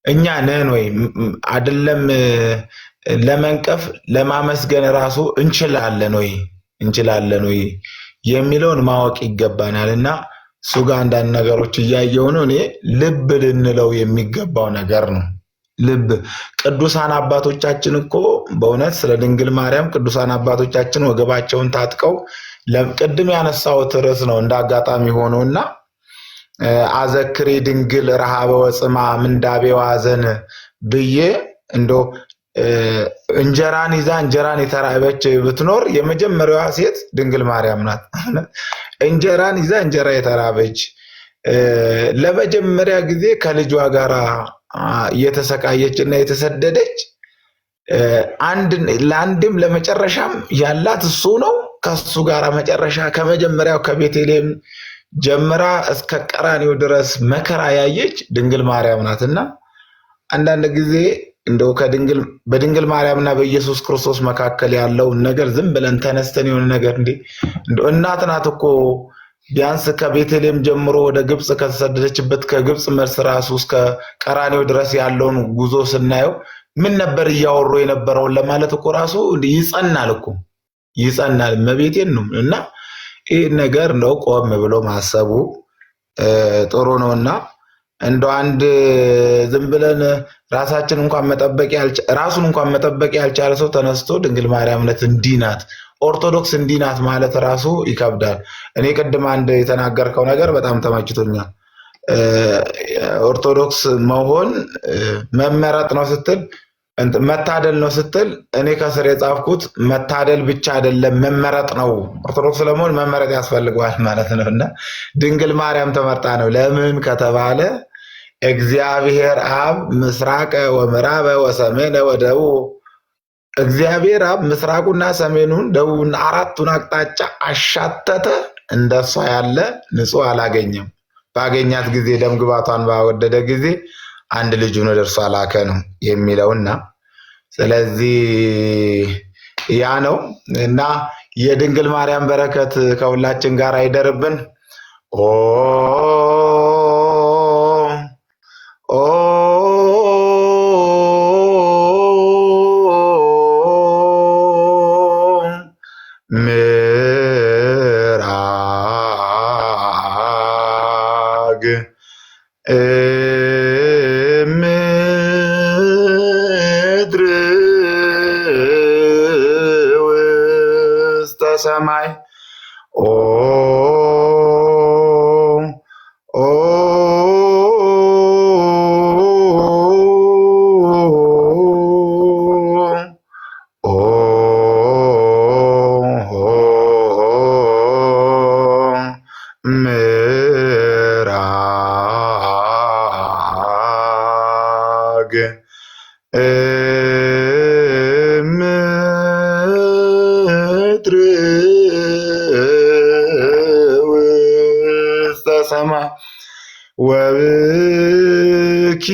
እኛ ነን ወይ አይደለም ለመንቀፍ ለማመስገን ራሱ እንችላለን ወይ የሚለውን ማወቅ ይገባናልና እሱ ጋር አንዳንድ ነገሮች እያየሁ ነው። እኔ ልብ ልንለው የሚገባው ነገር ነው። ልብ ቅዱሳን አባቶቻችን እኮ በእውነት ስለ ድንግል ማርያም ቅዱሳን አባቶቻችን ወገባቸውን ታጥቀው ቅድም ያነሳሁት ርዕስ ነው እንዳጋጣሚ ሆኖና አዘክሬ ድንግል ረሃበ ወጽማ ምንዳቤ ዋዘን ብዬ እንዶ እንጀራን ይዛ እንጀራን የተራበች ብትኖር የመጀመሪያዋ ሴት ድንግል ማርያም ናት። እንጀራን ይዛ እንጀራ የተራበች ለመጀመሪያ ጊዜ ከልጇ ጋር እየተሰቃየች እና የተሰደደች ለአንድም ለመጨረሻም ያላት እሱ ነው። ከሱ ጋር መጨረሻ ከመጀመሪያው ከቤተልሔም ጀምራ እስከ ቀራንዮ ድረስ መከራ ያየች ድንግል ማርያም ናትና አንዳንድ ጊዜ እንደው በድንግል ማርያምና በኢየሱስ ክርስቶስ መካከል ያለውን ነገር ዝም ብለን ተነስተን የሆነ ነገር እንደው እናት ናት እኮ ቢያንስ ከቤተልሔም ጀምሮ ወደ ግብጽ ከተሰደደችበት ከግብጽ መልስ ራሱ እስከ ቀራንዮ ድረስ ያለውን ጉዞ ስናየው ምን ነበር እያወሩ የነበረውን ለማለት እኮ ራሱ ይጸናል መቤቴን ነው። እና ይህ ነገር ነው ቆም ብሎ ማሰቡ ጥሩ ነውና እንደው አንድ ዝም ብለን ራሱን እንኳን መጠበቅ ያልቻለ ሰው ተነስቶ ድንግል ማርያም እንዲህ ናት ኦርቶዶክስ እንዲህ ናት ማለት ራሱ ይከብዳል። እኔ ቅድም አንድ የተናገርከው ነገር በጣም ተመችቶኛል። ኦርቶዶክስ መሆን መመረጥ ነው ስትል መታደል ነው ስትል እኔ ከስር የጻፍኩት መታደል ብቻ አይደለም መመረጥ ነው። ኦርቶዶክስ ለመሆን መመረጥ ያስፈልገዋል ማለት ነውና ድንግል ማርያም ተመርጣ ነው። ለምን ከተባለ እግዚአብሔር አብ ምስራቀ ወምዕራበ ወሰሜነ ወደቡብ እግዚአብሔር አብ ምስራቁና ሰሜኑን ደቡብና አራቱን አቅጣጫ አሻተተ። እንደሷ ያለ ንጹሕ አላገኘም። ባገኛት ጊዜ ደም ግባቷን ባወደደ ጊዜ አንድ ልጁን ወደ እርሷ ላከ ነው የሚለውና ስለዚህ ያ ነው እና የድንግል ማርያም በረከት ከሁላችን ጋር አይደርብን። ኦ ምራግ ምድር ውስተ ሰማይ ኦ ምራግ ምድር ውስተ ሰማይ ወብኪ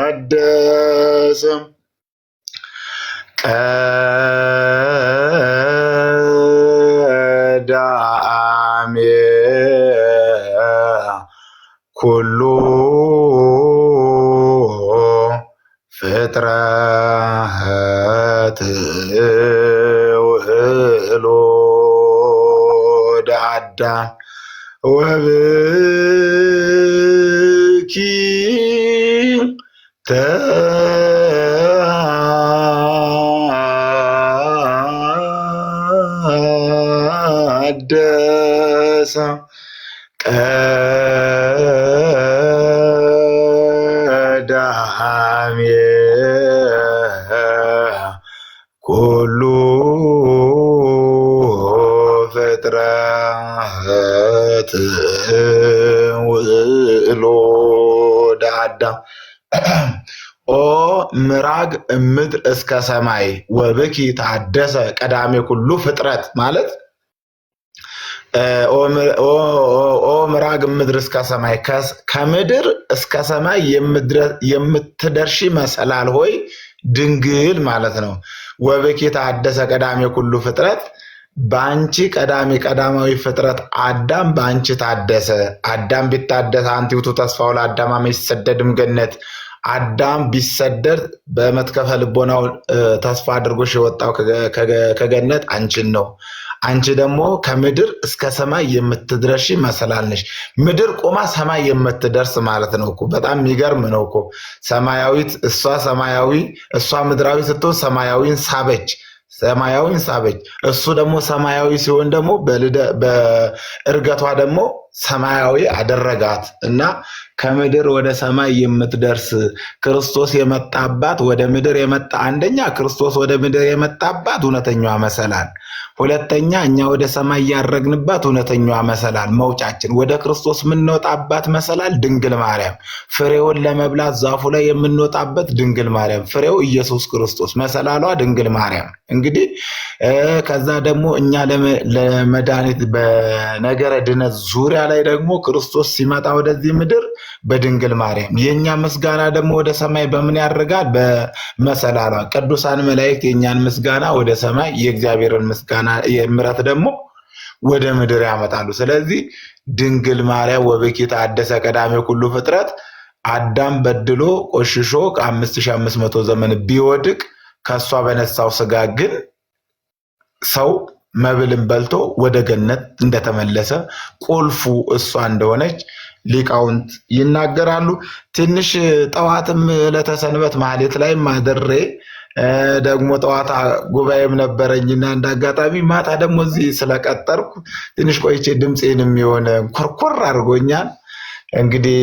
ተአደሰ ቀዳሜ ኩሉ ፍጥረት ውእሎደ አዳም ወብኪ ተአደሰ ቀዳሜ ኩሉ ፍጥረት ውእሎደ አዳም ኦ ምራግ ምድር እስከ ሰማይ ወብኪ ተአደሰ ቀዳሜ ኩሉ ፍጥረት ማለት ኦ ምራግ ምድር እስከ ሰማይ ከምድር እስከ ሰማይ የምትደርሺ መሰላል ሆይ ድንግል ማለት ነው። ወብኪ ተአደሰ ቀዳሜ ኩሉ ፍጥረት በአንቺ ቀዳማዊ ፍጥረት አዳም በአንቺ ታደሰ። አዳም ቢታደስ አንቲ ውእቱ ተስፋው ለአዳም አመ ይሰደድም ገነት አዳም ቢሰደድ በመትከፈ ልቦናው ተስፋ አድርጎሽ የወጣው ከገነት አንቺን ነው። አንቺ ደግሞ ከምድር እስከ ሰማይ የምትድረሺ መሰላል ነሽ። ምድር ቆማ ሰማይ የምትደርስ ማለት ነው እኮ። በጣም የሚገርም ነው እኮ። ሰማያዊት እሷ ሰማያዊ እሷ ምድራዊ ስትሆን ሰማያዊን ሳበች። እሱ ደግሞ ሰማያዊ ሲሆን ደግሞ በእርገቷ ደግሞ ሰማያዊ አደረጋት እና ከምድር ወደ ሰማይ የምትደርስ ክርስቶስ የመጣባት ወደ ምድር የመጣ አንደኛ ክርስቶስ ወደ ምድር የመጣባት እውነተኛዋ መሰላል፣ ሁለተኛ እኛ ወደ ሰማይ ያረግንባት እውነተኛዋ መሰላል መውጫችን ወደ ክርስቶስ የምንወጣባት መሰላል ድንግል ማርያም፣ ፍሬውን ለመብላት ዛፉ ላይ የምንወጣበት ድንግል ማርያም፣ ፍሬው ኢየሱስ ክርስቶስ መሰላሏ ድንግል ማርያም። እንግዲህ ከዛ ደግሞ እኛ ለመድኃኒት በነገረ ድነት ዙሪያ ላይ ደግሞ ክርስቶስ ሲመጣ ወደዚህ ምድር በድንግል ማርያም። የኛ ምስጋና ደግሞ ወደ ሰማይ በምን ያደርጋል? በመሰላሏ። ቅዱሳን መላእክት የኛን ምስጋና ወደ ሰማይ፣ የእግዚአብሔርን ምስጋና የምሕረት ደግሞ ወደ ምድር ያመጣሉ። ስለዚህ ድንግል ማርያም ወብኪ ተአደሰ ቀዳሜ ኩሉ ፍጥረት አዳም በድሎ ቆሽሾ ከ5500 ዘመን ቢወድቅ ከሷ በነሳው ስጋ ግን ሰው መብልን በልቶ ወደ ገነት እንደተመለሰ ቁልፉ እሷ እንደሆነች ሊቃውንት ይናገራሉ። ትንሽ ጠዋትም ለተሰንበት ማህሌት ላይ ማደሬ ደግሞ ጠዋት ጉባኤም ነበረኝና እንዳጋጣሚ ማታ ደግሞ እዚህ ስለቀጠርኩ ትንሽ ቆይቼ ድምፄንም የሆነ ኮርኮር አድርጎኛል። እንግዲህ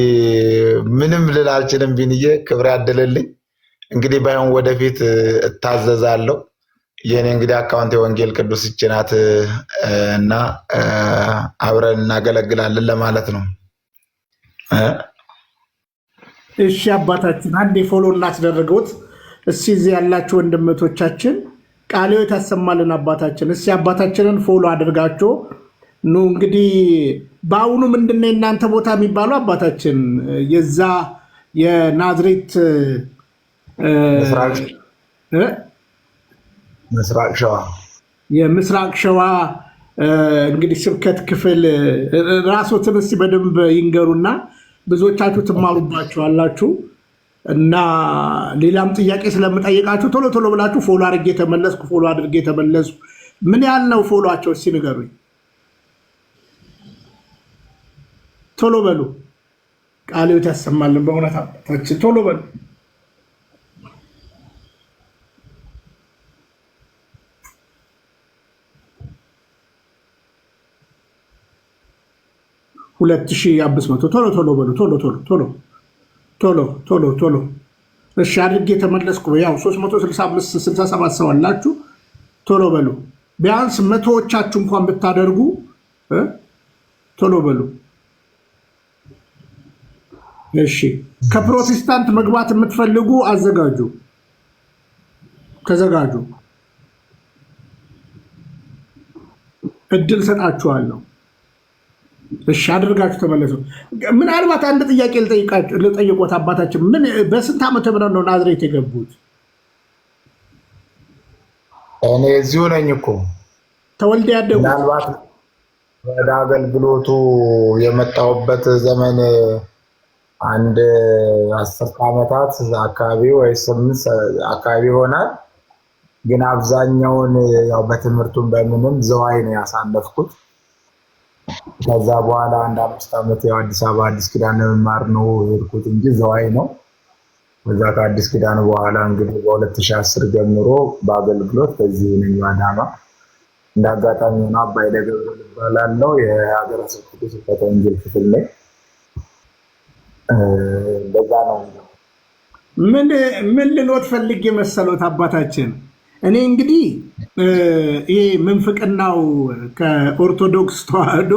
ምንም ልል አልችልም። ቢንዬ ክብር ያድልልኝ። እንግዲህ ባይሆን ወደፊት እታዘዛለሁ። የኔ እንግዲህ አካውንት የወንጌል ቅዱስ ይችናት እና አብረን እናገለግላለን ለማለት ነው። እሺ አባታችን አንዴ ፎሎ እናስደርገውት። እስኪ እዚህ ያላችሁ ወንድመቶቻችን ቃለ ሕይወት ያሰማልን አባታችን። እስኪ አባታችንን ፎሎ አድርጋችሁ ኑ። እንግዲህ በአሁኑ ምንድነው እናንተ ቦታ የሚባለው አባታችን? የዛ የናዝሬት ምስራቅ ሸዋ የምስራቅ ሸዋ እንግዲህ ስብከት ክፍል ራስዎትን እስኪ በደንብ ይንገሩና ብዙዎቻችሁ ትማሩባችኋላችሁ እና ሌላም ጥያቄ ስለምጠይቃችሁ ቶሎ ቶሎ ብላችሁ ፎሎ አድርጌ ተመለስኩ፣ ፎሎ አድርጌ ተመለስኩ። ምን ያህል ነው ፎሎአቸው? እስኪ ንገሩኝ። ቶሎ በሉ። ቃለ ሕይወት ያሰማልን በእውነት አባታችን ቶሎ በሉ። ሁለት ሺህ 500 ቶሎ ቶሎ በሉ። ቶሎ ቶሎ ቶሎ ቶሎ ቶሎ ቶሎ። እሺ አድርጌ ተመለስኩ። ያው 365 67 ሰው አላችሁ። ቶሎ በሉ። ቢያንስ መቶዎቻችሁ እንኳን ብታደርጉ ቶሎ በሉ። እሺ ከፕሮቴስታንት መግባት የምትፈልጉ አዘጋጁ፣ ተዘጋጁ። እድል ሰጣችኋለሁ። እሺ አድርጋችሁ ተመለሱ። ምናልባት አንድ ጥያቄ ልጠይቆት አባታችን፣ ምን በስንት ዓመተ ምህረት ነው ናዝሬት የገቡት? እኔ እዚሁ ነኝ እኮ ተወልደ ያደጉት። ምናልባት ወደ አገልግሎቱ የመጣሁበት ዘመን አንድ 10 ዓመታት አካባቢ ወይ 8 አካባቢ ይሆናል። ግን አብዛኛውን ያው በትምህርቱም በምንም ዘዋይ ነው ያሳለፍኩት። ከዛ በኋላ አንድ 5 ዓመት ያው አዲስ አበባ አዲስ ኪዳን መማር ነው የሄድኩት እንጂ ዘዋይ ነው። ከዛ ከአዲስ ኪዳን በኋላ እንግዲህ በ2010 ጀምሮ በአገልግሎት በዚህ ነኝ አዳማ። እንዳጋጣሚ ሆኖ አባይ ገብረ ይባላል የሀገረ ስብከቱ ስብከተ ወንጌል ክፍል ላይ በዛ ነው። ምን ልሎት ፈልጌ መሰሎት አባታችን፣ እኔ እንግዲህ ይሄ ምንፍቅናው ከኦርቶዶክስ ተዋህዶ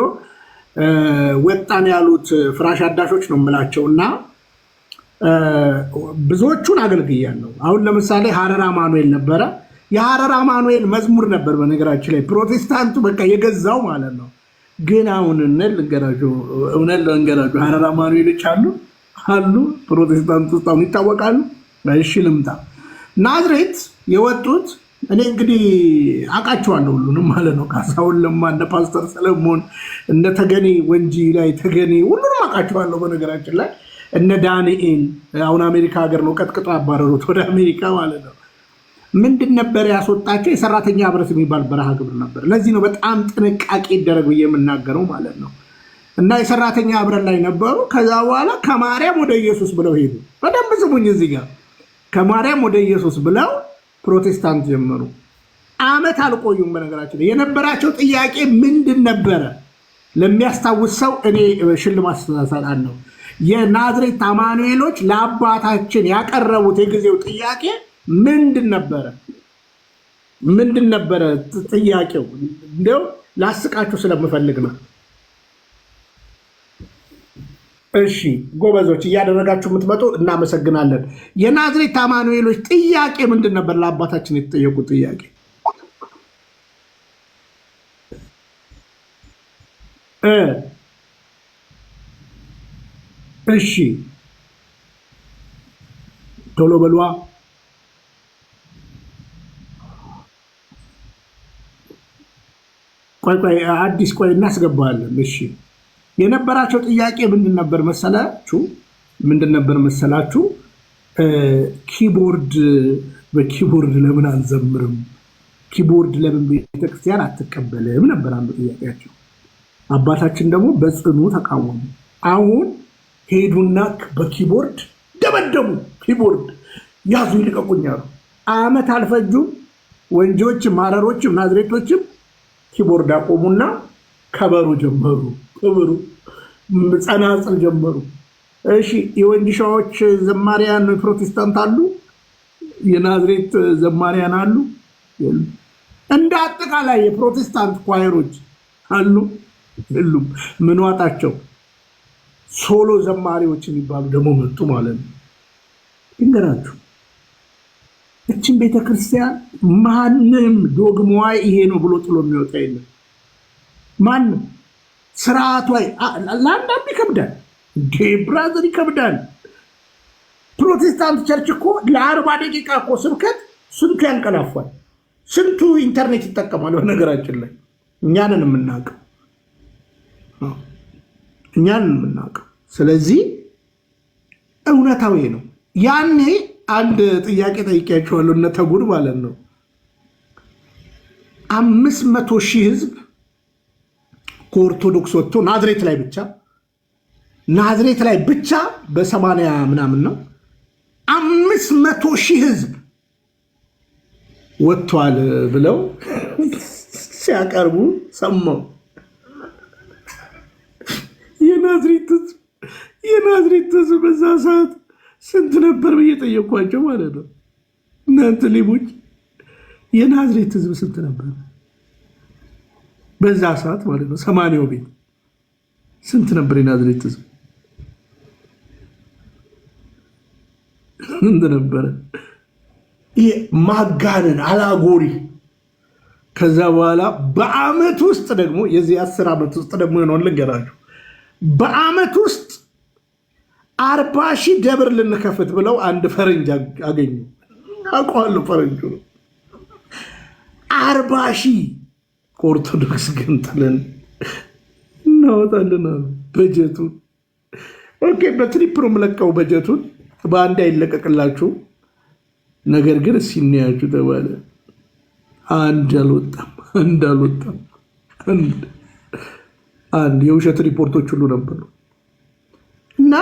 ወጣን ያሉት ፍራሽ አዳሾች ነው የምላቸው እና ብዙዎቹን አገልግያለሁ። አሁን ለምሳሌ ሀረር አማኑኤል ነበረ። የሀረር አማኑኤል መዝሙር ነበር በነገራችን ላይ ፕሮቴስታንቱ በቃ የገዛው ማለት ነው። ግን አሁን እውነት ልንገራችሁ ሀረር አማኑኤሎች አሉ ፕሮቴስታንት ውስጥ አሁን ይታወቃሉ። እሺ ልምጣ። ናዝሬት የወጡት እኔ እንግዲህ አውቃቸዋለሁ ሁሉንም ማለት ነው። ካሳሁን ለማ፣ እነ ፓስተር ሰለሞን፣ እነ ተገኔ ወንጂ ላይ ተገኔ ሁሉንም አውቃቸዋለሁ በነገራችን ላይ። እነ ዳንኤል አሁን አሜሪካ ሀገር ነው ቀጥቅጦ ያባረሩት ወደ አሜሪካ ማለት ነው። ምንድን ነበር ያስወጣቸው? የሰራተኛ ህብረት የሚባል በረሃ ግብር ነበር። ለዚህ ነው በጣም ጥንቃቄ ይደረግ ብዬ የምናገረው ማለት ነው። እና የሰራተኛ ህብረት ላይ ነበሩ። ከዛ በኋላ ከማርያም ወደ ኢየሱስ ብለው ሄዱ። በደንብ ስሙኝ እዚህ ጋር ከማርያም ወደ ኢየሱስ ብለው ፕሮቴስታንት ጀመሩ። አመት አልቆዩም። በነገራችን ላይ የነበራቸው ጥያቄ ምንድን ነበረ? ለሚያስታውስ ሰው እኔ ሽልማት አሰጣለሁ። የናዝሬት አማኑኤሎች ለአባታችን ያቀረቡት የጊዜው ጥያቄ ምንድን ነበረ? ምንድን ነበረ ጥያቄው? እንደው ላስቃችሁ ስለምፈልግ ነው። እሺ ጎበዞች እያደረጋችሁ የምትመጡ እናመሰግናለን። የናዝሬት አማኑኤሎች ጥያቄ ምንድን ነበር? ለአባታችን የተጠየቁት ጥያቄ እሺ ቶሎ በሏ። ቆይ አዲስ ቆይ እናስገባለን። እሺ የነበራቸው ጥያቄ ምንድን ነበር መሰላችሁ? ኪቦርድ በኪቦርድ ለምን አንዘምርም? ኪቦርድ ለምን ቤተክርስቲያን አትቀበልም ነበር አንዱ ጥያቄያቸው። አባታችን ደግሞ በጽኑ ተቃወሙ። አሁን ሄዱና በኪቦርድ ደበደቡ። ኪቦርድ ያዙ ይልቀቁኛሉ። አመት አልፈጁም። ወንጂዎችም ሀረሮችም ናዝሬቶችም ኪቦርድ አቆሙና ከበሮ ጀመሩ። ከበሮ ጸናጽል ጀመሩ። እሺ የወንጂሻዎች ዘማሪያን ፕሮቴስታንት አሉ፣ የናዝሬት ዘማሪያን አሉ። እንደ አጠቃላይ የፕሮቴስታንት ኳየሮች አሉ የሉም። ምን ዋጣቸው? ሶሎ ዘማሪዎች የሚባሉ ደግሞ መጡ ማለት ነው። ይንገራችሁ እችን ቤተክርስቲያን ማንም ዶግማዋ ይሄ ነው ብሎ ጥሎ የሚወጣ የለም። ማንም ስርዓቷ ለአንዳንድ ይከብዳል፣ ብራዘር ይከብዳል። ፕሮቴስታንት ቸርች እኮ ለ40 ደቂቃ እኮ ስብከት ስንቱ ያንቀላፏል፣ ስንቱ ኢንተርኔት ይጠቀማል። በነገራችን ላይ እኛንን የምናውቀው። ስለዚህ እውነታዊ ነው። ያኔ አንድ ጥያቄ ጠይቄያቸዋለሁ እነ ተጉር ማለት ነው 500,000 ህዝብ ከኦርቶዶክስ ወጥቶ ናዝሬት ላይ ብቻ በ80 ምናምን ነው 500,000 ህዝብ ወጥቷል ብለው ሲያቀርቡ ሰማሁ። የናዝሬት ህዝብ በዛ ሰዓት ስንት ነበር ብዬ ጠየኳቸው ማለት ነው። እናንተ ሌቦች የናዝሬት ህዝብ ስንት ነበር በዛ ሰዓት ማለት ነው? 80 ቤት ስንት ነበር የናዝሬት ህዝብ? ስንት ነበረ? ይሄ ማጋነን አላጎሪ። ከዛ በኋላ በአመት ውስጥ ደግሞ የዚህ 10 ዓመት ውስጥ ደግሞ የሆነውን ልንገራችሁ። በአመት ውስጥ 40,000 ደብር ልንከፍት ብለው አንድ ፈረንጅ አገኙ። አውቀዋለሁ ፈረንጁ ነው። 40,000 ከኦርቶዶክስ ገንጥለን እናወጣለን በጀቱን። ኦኬ በትሪፕሮም ለቀው በጀቱን በአንድ አይለቀቅላችሁ። ነገር ግን ሲኒያችሁ ተባለ። አንድ የውሸት ሪፖርቶች ሁሉ ነበሩ። እና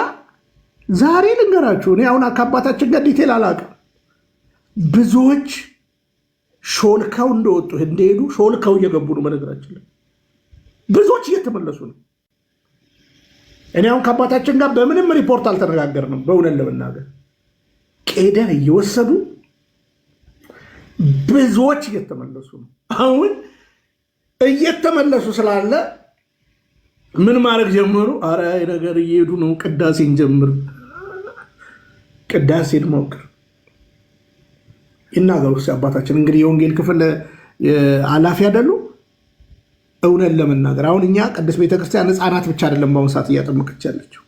ዛሬ ልንገራችሁ፣ እኔ አሁን ከአባታችን ጋር ዲቴል አላውቅም። ብዙዎች ሾልከው እንደወጡ እንደሄዱ ሾልከው እየገቡ ነው። በነገራችን ላይ ብዙዎች እየተመለሱ ነው። እኔ አሁን ከአባታችን ጋር በምንም ሪፖርት አልተነጋገርንም። በእውነት ለመናገር ቄደር እየወሰዱ ብዙዎች እየተመለሱ ነው። አሁን እየተመለሱ ስላለ ምን ማድረግ ጀመሩ? አረ ነገር እየሄዱ ነው። ቅዳሴን ጀምር፣ ቅዳሴን ሞክር ይናገሩ። አባታችን እንግዲህ የወንጌል ክፍል ኃላፊ አይደሉ? እውነት ለመናገር አሁን እኛ ቅድስት ቤተክርስቲያን ህፃናት ብቻ አይደለም በአሁኑ ሰዓት እያጠመቀች ያለችው።